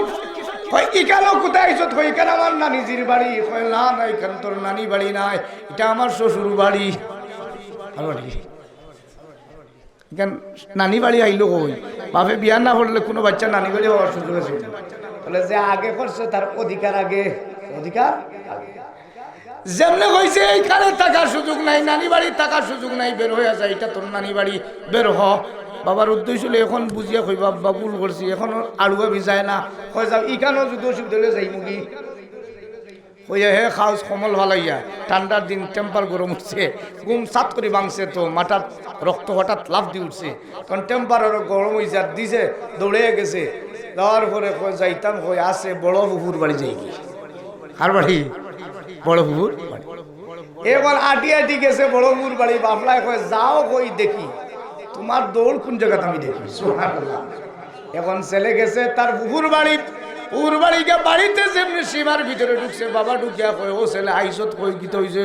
S2: কয় ইকানো কোথায় আইছত কয় ইকান আমার নানিজির বাড়ি কয় না না ইকান তোর নানি বাড়ি নাই এটা আমার শ্বশুর বাড়ি ইকান নানি বাড়ি আইলো কই বাপে বিয়া না করলে কোনো বাচ্চা নানি বাড়ি হওয়ার সুযোগ আছে বলে যে আগে করছে তার অধিকার আগে অধিকার যেমনে কইছে এইখানে থাকার সুযোগ নাই নানি বাড়ি থাকার সুযোগ নাই বের হয়ে যায় এটা তোর নানি বাড়ি বের হ বাবার উদ্দেশ্য হলে এখন বুঝিয়া কই বাবা ভুল করছি, এখন আড়ুয়া ভিজায় না, কয় যাও ইখানো যদি অসুবিধা হলে যাই মুগি হইয়া হে খাওস কমল ভালাইয়া। ঠান্ডার দিন টেম্পার গরম উঠছে, ঘুম সাত করে ভাঙছে, তো মাথার রক্ত হঠাৎ লাফ দিয়ে উঠছে, তখন টেম্পার আরো গরম হয়েছে আর দিছে, দৌড়ে গেছে। যাওয়ার পরে কয় যাইতাম, কই আছে বড় পুকুর বাড়ি যাই কি, আর বাড়ি বড় পুকুর বাড়ি। এবার আটি আটি গেছে বড় পুকুর বাড়ি, বাপলায় কয় যাও কই দেখি, তোমার দৌড় কোন জায়গাতে আমি দেখি। সুবহানাল্লাহ। এখন ছেলে গেছে তার পুকুর বাড়ি, পুকুর বাড়িকে বাড়িতে যেমনি সীমার ভিতরে ঢুকছে, বাবা ঢুকিয়া কয় ও ছেলে আইসত, কই কিত হয়েছে,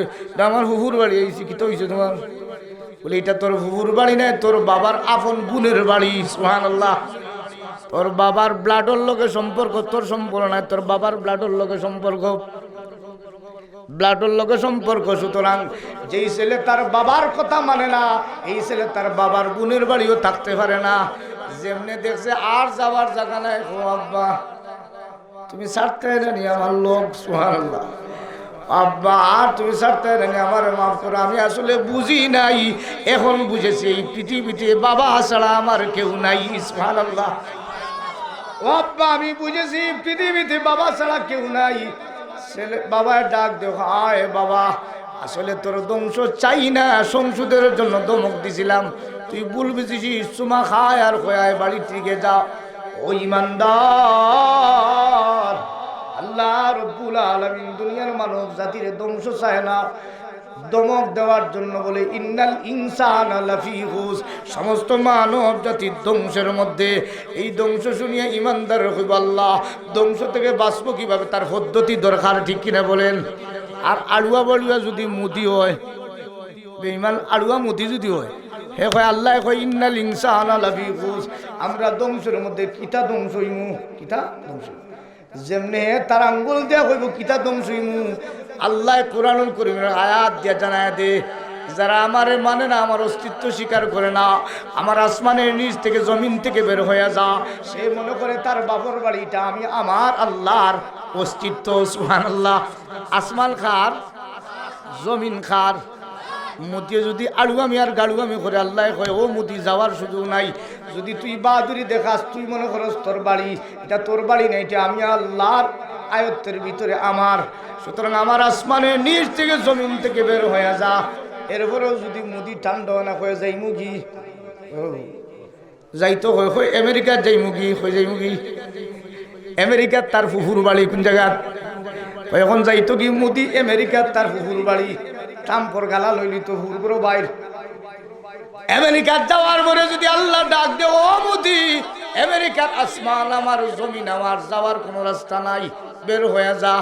S2: আমার পুকুর বাড়ি আইছি, কিত হয়েছে তোমার? বলে এটা তোর পুকুর বাড়ি নাই, তোর বাবার আপন বোনের বাড়ি। সুবহানাল্লাহ। তোর বাবার ব্লাডের লগে সম্পর্ক, তোর সম্পর্ক নাই, তোর বাবার ব্লাডের লগে সম্পর্ক, ব্লাডের লগে সম্পর্ক। সুতরাং যেই ছেলে তার বাবার কথা মানে না, এই ছেলে তার বাবার বোনের বাড়িও থাকতে পারে না। যেমনি দেখছে আর যাওয়ার জায়গা নাই, ও আব্বা তুমি ছাড়তে জানি আমার লোক। সুবহানাল্লাহ। আব্বা আর তুমি ছাড়তে জানি আমার মাফ করো, আমি আসলে বুঝি নাই, এখন বুঝেছি এই পৃথিবীতে বাবা ছাড়া আমার কেউ নাই। সুবহানাল্লাহ। ও আব্বা আমি বুঝেছি পৃথিবীতে বাবা ছাড়া কেউ নাই। ছেলে বাবার ডাক দেখ, আয় বাবা আসলে তোর ধ্বংস চাই না, সংসদের জন্য ধমক দিছিলাম, তুই ভুল বুঝেছিস, চুমা খায় আর কয় বাড়ি থেকে যা। ও ইমানদার, আল্লাহ রব্বুল আলামিন দুনিয়ার মানব জাতির ধ্বংস চায় না, দমক দেওয়ার জন্য বলে ইন্নাল ইনসানা লাফি খুস, সমস্ত মানব জাতির ধ্বংসের মধ্যে। এই ধ্বংস শুনিয়ে ইমানদার হইব, আল্লাহ ধ্বংস থেকে বাঁচব কিভাবে, তার পদ্ধতি দরকার, ঠিক কিনা বলেন? আর আড়ুয়া বড়ুয়া যদি মুদি হয়, বেঈমান আড়ুয়া মুদি যদি হয়, হে কয় আল্লাহ কয় ইন্নাল ইনসানা লাফি খুস, আমরা ধ্বংসের মধ্যে। কিতা ধ্বংস হইমু, কিতা ধ্বংস, যেমনে তার আঙ্গুল দেয়া হইব কিতা ধ্বংস হইমু। আল্লাহ কোরআনুল কারীমের আয়াত দিয়া জানায় দে, যারা আমারে মানে না, আমার অস্তিত্ব স্বীকার করে না, আমার আসমানের নিচ থেকে জমিন থেকে বের হয়ে যা, সে মনে করে তার বাপর বাড়িটা আমি আমার আল্লাহর অস্তিত্ব। সুবহানাল্লাহ। আসমান খার, জমিন খার, মুতি যদি আড়ুয়ামি আর গাড়ুয়ামি করে, আল্লাহ কয় ও মুতি যাওয়ার সুযোগ নাই। যদি তুই বাহাদুরি দেখাস, তুই মনে করস তোর বাড়ি, এটা তোর বাড়ি না, এটা আমি আল্লাহর আয়ত্তের ভিতরে আমার। সুতরাং আমার আসমানের নিচ থেকে জমিন থেকে বের হয়ে যা। এরপরেও যদি মুদি ঠান্ডা না হয়ে যাই মুগি যাইতো হয় আমেরিকার যাই মুগি হয়ে যাই মুগি, আমেরিকার তার ফুফুর বাড়ি কোন জায়গা, এখন যাইতো কি মুদি আমেরিকার তার ফুফুর বাড়ি, ট্রাম্পর গালা লইলি তো হুরগুলো বাইর। আমেরিকার যাওয়ার পরে যদি আল্লাহ ডাক দে, ও মুদি আমেরিকার আসমান আমার, জমিন আমার, যাওয়ার কোনো রাস্তা নাই, বের হয়ে যা।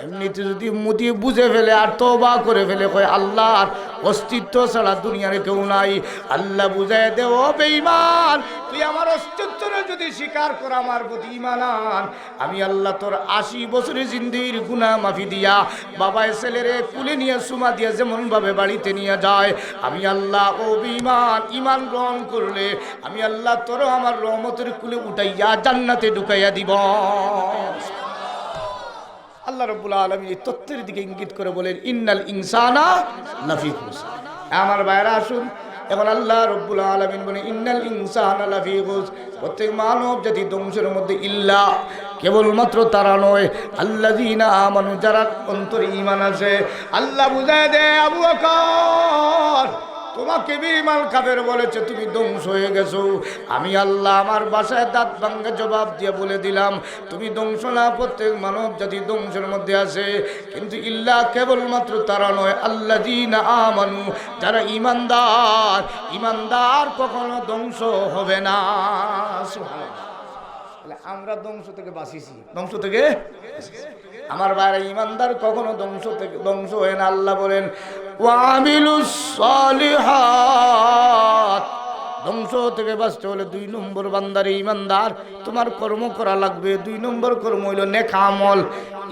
S2: এমনিতে যদি মুদি বুঝে ফেলে আর তওবা করে ফেলে, কয় আল্লাহর অস্তিত্ব ছাড়া দুনিয়ার কেউ নাই, আল্লাহ বুঝায় দে ও বেঈমান, তুই আমার অস্তিত্বরে যদি স্বীকার কর, আমার প্রতি ঈমান আন, আমি আল্লাহ তোর 80 বছরের জিন্দির গুনাহ মাফি দিয়া, বাবায় ছেলেরে কুলে নিয়ে সুমা দিয়া যেমন ভাবে বাড়িতে নিয়ে যায়, আমি আল্লাহ ও বেঈমান ঈমান গ্রহণ করলে আমি আল্লাহ তোর আমার রহমতের কুলে উঠাইয়া জান্নাতে ঢুকাইয়া দিব। আল্লাহ রাব্বুল আলামিন এই তথ্যের দিকে ইঙ্গিত করে বলেন ইন্নাল ইনসানা লাফি খুস। আমার ভাইরা আসুন, এখন আল্লাহ রাব্বুল আলামিন বলেন ইন্নাল ইনসানা লাফি খুস, প্রত্যেক মানব জাতি ধ্বংসের মধ্যে, ইল্লা কেবলমাত্র তারা নয়, আল্লাযীনা আমানু, যারা অন্তরে ঈমান আছে। আল্লাহ বুঝায় দে আবু বকর, তোমাকে বেঈমান কাফের বলেছে, তুমি ধ্বংস হয়ে গেছো। আমি আল্লাহ আমার বাসায় দাঁত ভাঙ্গা জবাব দিয়ে বলে দিলাম, তুমি ধ্বংস না, প্রত্যেক মানব জাতি ধ্বংসের মধ্যে আছে। কিন্তু ইল্লা কেবলমাত্র তারা নয়, আল্লাযীনা আমানু, যারা ঈমানদার, ঈমানদার কখনো ধ্বংস হবে না। আমরা ধ্বংস থেকে বাঁচিছি, ধ্বংস থেকে আমার ভাইরা ঈমানদার কখনো ধ্বংস হয় না। আল্লাহ বলেন ওয়ামিলুস সালিহাত, ধ্বংস থেকে বাঁচতে হলে 2 নম্বর বান্দারে ঈমানদার, তোমার কর্ম করা লাগবে। 2 নম্বর কর্ম হইল নেক আমল।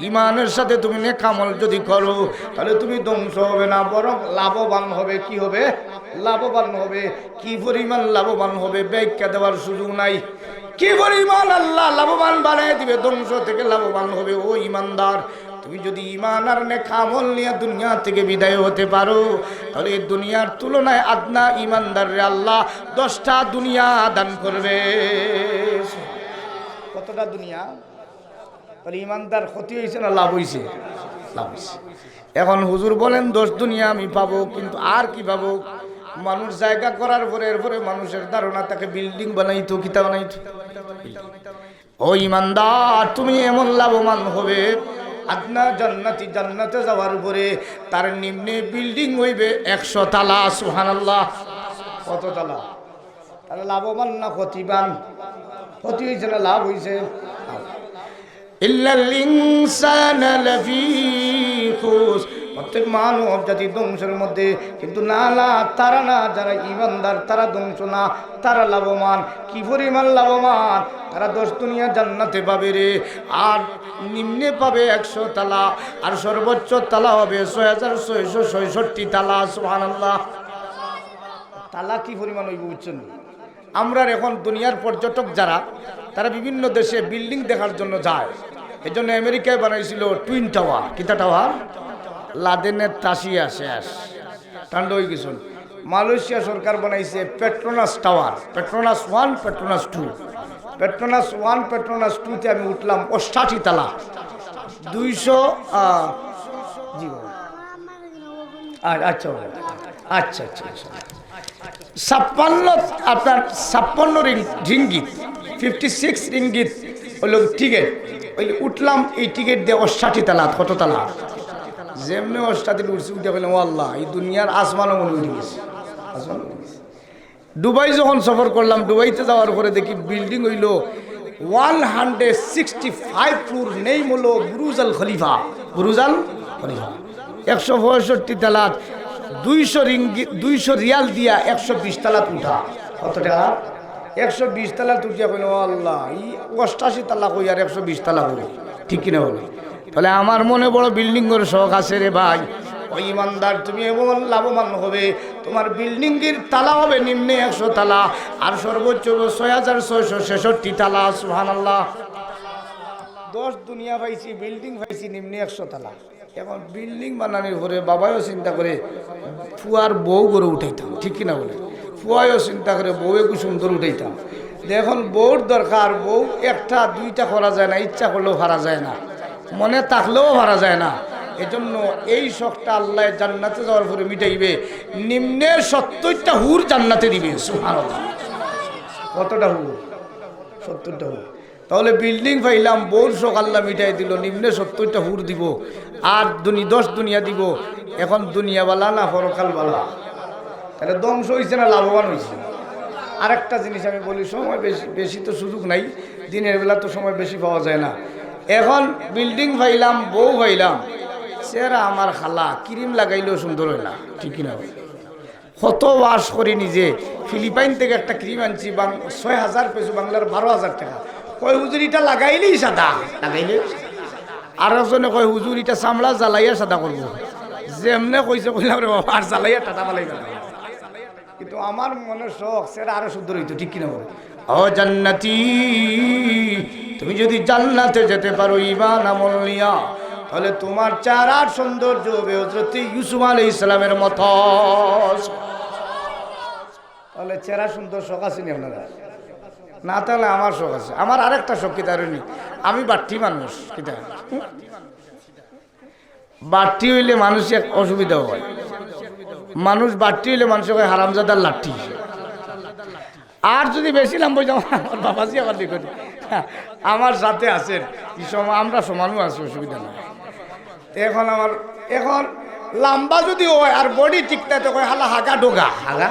S2: ঈমানের সাথে তুমি নেক আমল যদি করো, তাহলে তুমি ধ্বংস হবে না, বরং লাভবান হবে। কি হবে? লাভবান হবে। কি পরিমাণ লাভবান হবে ব্যাখ্যা দেওয়ার সুযোগ নাই। কি পরিমাণ আল্লাহ লাভবান বানিয়ে দিবে, ধ্বংস থেকে লাভবান হবে। ও ঈমানদার, তুমি যদি ঈমান আর নেক আমল নিয়ে দুনিয়া থেকে বিদায় হতে পারো, তাহলে এই দুনিয়ার তুলনায় আদনা ঈমানদাররে আল্লাহ 10টা দুনিয়া দান করবে। কতটা দুনিয়া? তাহলে ঈমানদার ক্ষতি হয়েছে না লাভ হয়েছে? লাভ হয়েছে। এখন হুজুর বলেন 10 দুনিয়া আমি পাবো, কিন্তু আর কি পাবো? মানুষ জায়গা করার পরে এরপরে মানুষের ধারণা তাকে বিল্ডিং বানাইতো, কিতা বানাইতো। ও ঈমানদার, তুমি এমন লাভবান হবে, আদনা জান্নাতে যাওয়ার পরে তার নিম্নে বিল্ডিং হইবে 100 তালা। সুবহানাল্লাহ। কত তালা? তাহলে লাভবান না ক্ষতিবান? ক্ষতি হয়েছে না লাভ হয়েছে? ইল্লাল ইনসানা লাফি খুস, প্রত্যেক মানব জাতি ধ্বংসের মধ্যে, কিন্তু না না, তারা না, যারা ঈমানদার তারা ধ্বংস না, তারা লাভবান। কি পরিমাণ লাভবান? তারা 10 দুনিয়া জান্নাতে পাবে রে, আর নিম্নে পাবে 100 তালা, আর সর্বোচ্চ তালা হবে 6666 তালা। সুবহানাল্লাহ। তালা কি পরিমাণ হইব বুঝছেন? আমরা এখন দুনিয়ার পর্যটক যারা, তারা বিভিন্ন দেশে বিল্ডিং দেখার জন্য যায়। এই জন্য আমেরিকায় বানাইছিল টুইন টাওয়ার। কিতা টাওয়ার? লাদেনের তাসিয়া শেষ, ঠান্ডা হয়ে গেছিল। মালয়েশিয়া সরকার বানাইছে Petronas tower, Petronas 1, Petronas 2। Petronas 1, পেট্রোনাস 2তে আমি উঠলাম 88 তালা, 200। জি আচ্ছা আচ্ছা আচ্ছা আচ্ছা 56, আপনার 56 রিঙ্গিত, 56 রিঙ্গিত হলো টিকিট। ওই উঠলাম, এই টিকিট দিয়ে 88 তালা। কত তালা? যেমনি 88 উঠছি, উঠে বললাম আল্লাহ, এই দুনিয়ার আসমানও মনে উঠে গেছে। দুবাই যখন সফর করলাম, দুবাইতে যাওয়ার পরে দেখি বিল্ডিং হইল 165 ফ্লোর, নেই হলো বুরুজ আল খলিফা। বুরুজ আল খলিফা 165 তালাত, 200 রিয়াল দিয়া 120 তালাত উঠা। কত টাকা? 120 তালাত উঠিয়া কইল আল্লাহ, এই 88 তালা কই আর 120 তালা হলো, ঠিক কিনা বলে? তাহলে আমার মনে বড় বিল্ডিংয়ের শখ আছে রে ভাই। ওই ঈমানদার, তুমি এমন লাভবান হবে, তোমার বিল্ডিংয়ের তালা হবে নিম্নে 100 তালা, আর সর্বোচ্চ 6666 তালা। সুবহানাল্লাহ। 10 দুনিয়া পাইছি, বিল্ডিং পাইছি নিম্নে 100 তালা। এখন বিল্ডিং বানানোর পরে বাবাও চিন্তা করে ফুয়ার বউ করে উঠাইতাম, ঠিক কিনা বলে? ফুয়াও চিন্তা করে বউ একটু সুন্দর উঠাইতাম। এখন বউর দরকার, বউ 1টা 2টা করা যায় না, ইচ্ছা করলেও ভাড়া যায় না, মনে থাকলেও ভাড়া যায় না। এজন্য এই শখটা আল্লাহ জান্নাতে যাওয়ার পরে মিটাইবে, নিম্নের 70টা হুর জান্নাতে দিবে। সুবহানাল্লাহ। কতটা হুর? 70টা হুর। তাহলে বিল্ডিং পাইলাম, বউর শখ আল্লাহ মিটাই দিল, নিম্নে 70টা হুর দিব, আর 10 দুনিয়া দিব। এখন দুনিয়াওয়ালা না পরকালওয়ালা? তাহলে ধ্বংস হয়েছে না লাভবান হয়েছে? আরেকটা জিনিস আমি বলি, সময় বেশি তো সুযোগ নাই, দিনের বেলা তো সময় বেশি পাওয়া যায় না। এখন বিল্ডিং পাইলাম, বউ পাইলাম, চেহারা আমার খালা, ক্রিম লাগাইলেও সুন্দর হয় না, ঠিক কিনা? কত ওয়াশ করি নিজে, ফিলিপাইন থেকে একটা ক্রিম আনছি, 6000 পেয়েছো, বাংলার 12,000 টাকা। কয় হুজুর এটা লাগাইলেই সাদা, লাগাইলে। আর একজনে কয় হুজুর এটা চামড়া জ্বালাইয়া সাদা করবো। যেমনে কইছে কইলাম রে বাবা, আর জ্বালাইয়া টাটা বালাইবে না। কিন্তু আমার মনের শখ, সেটা আরো সুন্দর হইতো, ঠিক কিনা বলে? ও জান্নাতি, তুমি যদি জান্নাতে যেতে পারো ঈমান আমল নিয়া, তাহলে তোমার চেহারার সৌন্দর্য হবে হযরত ইউসুফ আলাইহিস সালামের মতো। তাহলে চেহারা সুন্দর শখ আছে নি আপনারা? না, তাহলে আমার শখ আছে। আমার আরেকটা শখ কি তারনি, আমি বাট্টি মানুষ। কিতা বাট্টি হইলে মানুষের অসুবিধা হয়। মানুষ বাট্টি হইলে মানুষের হয় হারামজাদার লাঠি। আর যদি বেশি লম্বা যাও, আমার বাবাজি আবার দেখুন, আমার সাথে আছেন, আমরা সমানও আছি, অসুবিধা নেই। এখন লম্বা যদি হয় আর বডি ঠিকঠাক হয়, হালা হাগা ডোগা, হাগা।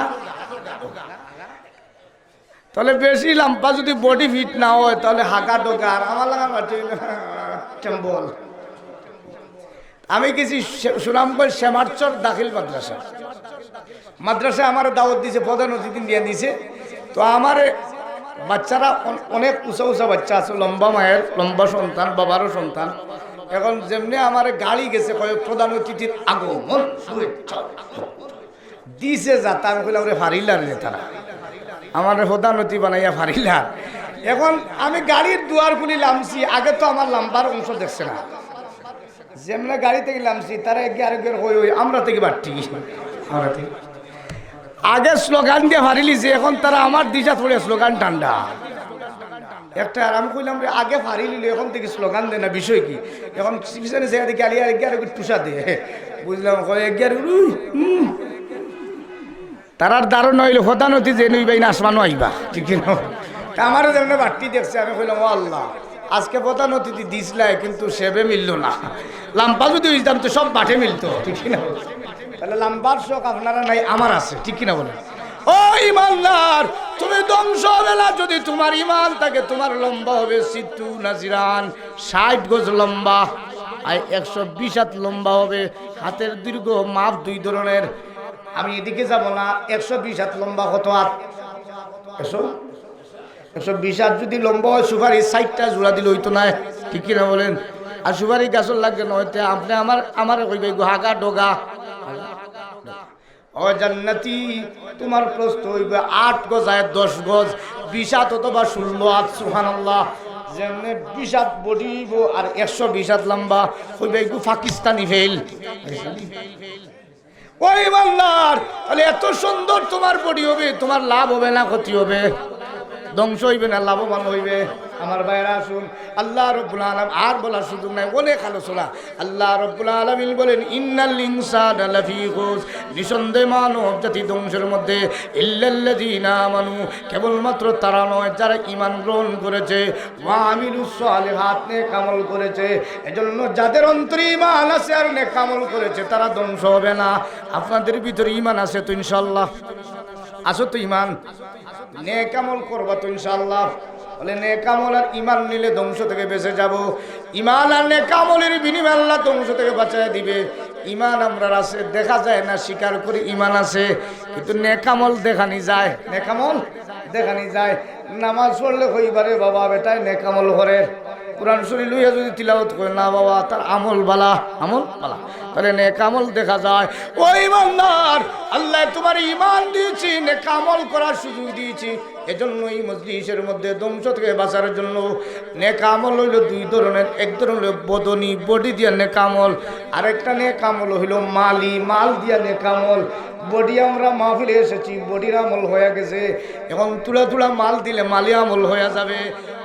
S2: তাহলে বেশি লম্বা যদি বডি ফিট না হয়, তাহলে হাগা ডোগা। আর আমার লাগা বল, আমি গেছি সুনামগঞ্জ শ্যামারচর দাখিল মাদ্রাসায় আমার দাওয়াত দিয়েছে, প্রধান অতিথি দিয়ে দিয়েছে। তো আমার বাচ্চারা অনেক উঁচা উঁচা বাচ্চা আছে, লম্বা মায়ের, লম্বা সন্তান, বাবারও সন্তান। এখন যেমনি আমার গাড়ি গেছে, কয়েক প্রধান অতিথির আগমন দিছে যাতা, আমি কইলাম রে ফারিলার রে, তারা আমার প্রধান অতিথি বানাইয়া ফারিলার। এখন আমি গাড়ির দুয়ার খুলি নামছি, আগে তো আমার লম্বার অংশ দেখছে না, যেমন গাড়ি থেকে নামছি তারা এগিয়ে আরেকবার হই হই আমরা থেকে বাড়তি আমরা থেকে আগে স্লোগান দিয়ে হারিলি যে এখন তারা আমার দিশা থোড়ে স্লোগান টান্ডা একটা আর আমি কইলাম রে আগে হারিলিল এখন থেকে স্লোগান দেয় না বিষয় কি এখন পিছনে জায়গা থেকে আলিয়া এগিয়ে আরেকবার টুসা দে বুঝলাম এগিয়ে তারার দারুণ হইল প্রধানতি যে নইবাই না আসমানো আইবা ঠিক না আমারও যেমন বাড়তি দেখছে আমি কইলাম ও আল্লাহ আজকে প্রধান অতিথি দিসলাই কিন্তু সেবে মিলল না লাম্পা যদি হইতাম তো সব বাটে মিলতো ঠিক না তাহলে লাম্বার শখ আপনারা নাই আমার আছে ঠিক কিনা বলে ও ইমানদার তুমি ধ্বংস হবে না যদি তোমার ইমান থাকে তোমার লম্বা হবে সিদ্ধু নাজিরান 60 গজ লম্বা আর 120 হাত লম্বা হবে হাতের দীর্ঘ মাপ দুই ধরনের আমি এদিকে যাব না 120 হাত লম্বা কত হাত 120 হাত যদি লম্বা হয় সুপারি 60টা জোড়া দিলে হইতো না ঠিক কিনা বলেন আর সুপারি গাছর লাগবে না হইতে আপনি আমার কইবে হাগা ডগা ও জান্নাতি তোমার প্রস্থ হইবে 8 গজ আর 10 গজ 20 হাত অথবা 16 হাত সুবহানাল্লাহ যেমনে 20 হাত বডি হইব আর 120 হাত লম্বা হইবে পাকিস্তানি ফেল ওই বান্দার তাহলে এত সুন্দর তোমার বডি হবে তোমার লাভ হবে না ক্ষতি হবে ধ্বংস হইবে না লাভবান হইবে আমার ভাইরা শুন আল্লাহ রাব্বুল আলামিন আর বলার সুযোগ নাই অনেক আলোচনা আল্লাহ রাব্বুল আলামিন বলেন ইন্নাল ইনসানা লাফি খুস নিঃসন্দেহে মানব জাতি ধ্বংসের মধ্যে ইল্লাল্লাযিনা আমানু কেবলমাত্র তারা নয় যারা ঈমান গ্রহণ করেছে ওয়া আমিলুস সালিহাত নেক আমল করেছে এজন্য যাদের অন্তরে ঈমান আছে আর নেক আমল করেছে তারা ধ্বংস হবে না আপনাদের ভিতরে ঈমান আছে তো ইনশাআল্লাহ আসো তো ঈমান নেক আমল করবা তো ইনশাআল্লাহ বলে নেক আমল আর ঈমান নিলে ধ্বংস থেকে বেঁচে যাব ঈমান আর নেক আমলের বিনিময়ে আল্লাহ ধ্বংস থেকে বাঁচায় দিবে ঈমান আমরা আছে দেখা যায় না স্বীকার করি ঈমান আছে কিন্তু নেক আমল দেখানি যায় নেক আমল দেখানি যায় নামাজ পড়লে কইবারে বাবা বেটায় নেক আমল করে কুরআন শরীফ লইয়া যদি তিলাওয়াত করে না বাবা তার আমল বালা তাহলে নেক আমল দেখা যায় ও ইমানদার আল্লাহ তোমার ঈমান দিয়েছি নেক আমল করার সুযোগ দিয়েছি এজন্য এই মজলিসের মধ্যে ধ্বংস থেকে বাঁচার জন্য নেক আমল হইল দুই ধরনের এক ধরনের হইল বদনি বডি দিয়া নেক আমল আরেকটা নেক আমল হইল মাল দিয়া নেক আমল বডি আমরা মাহফিলে এসেছি বডির আমল হয়ে গেছে এখন তুলা মাল দিলে মালি আমল হয়ে যাবে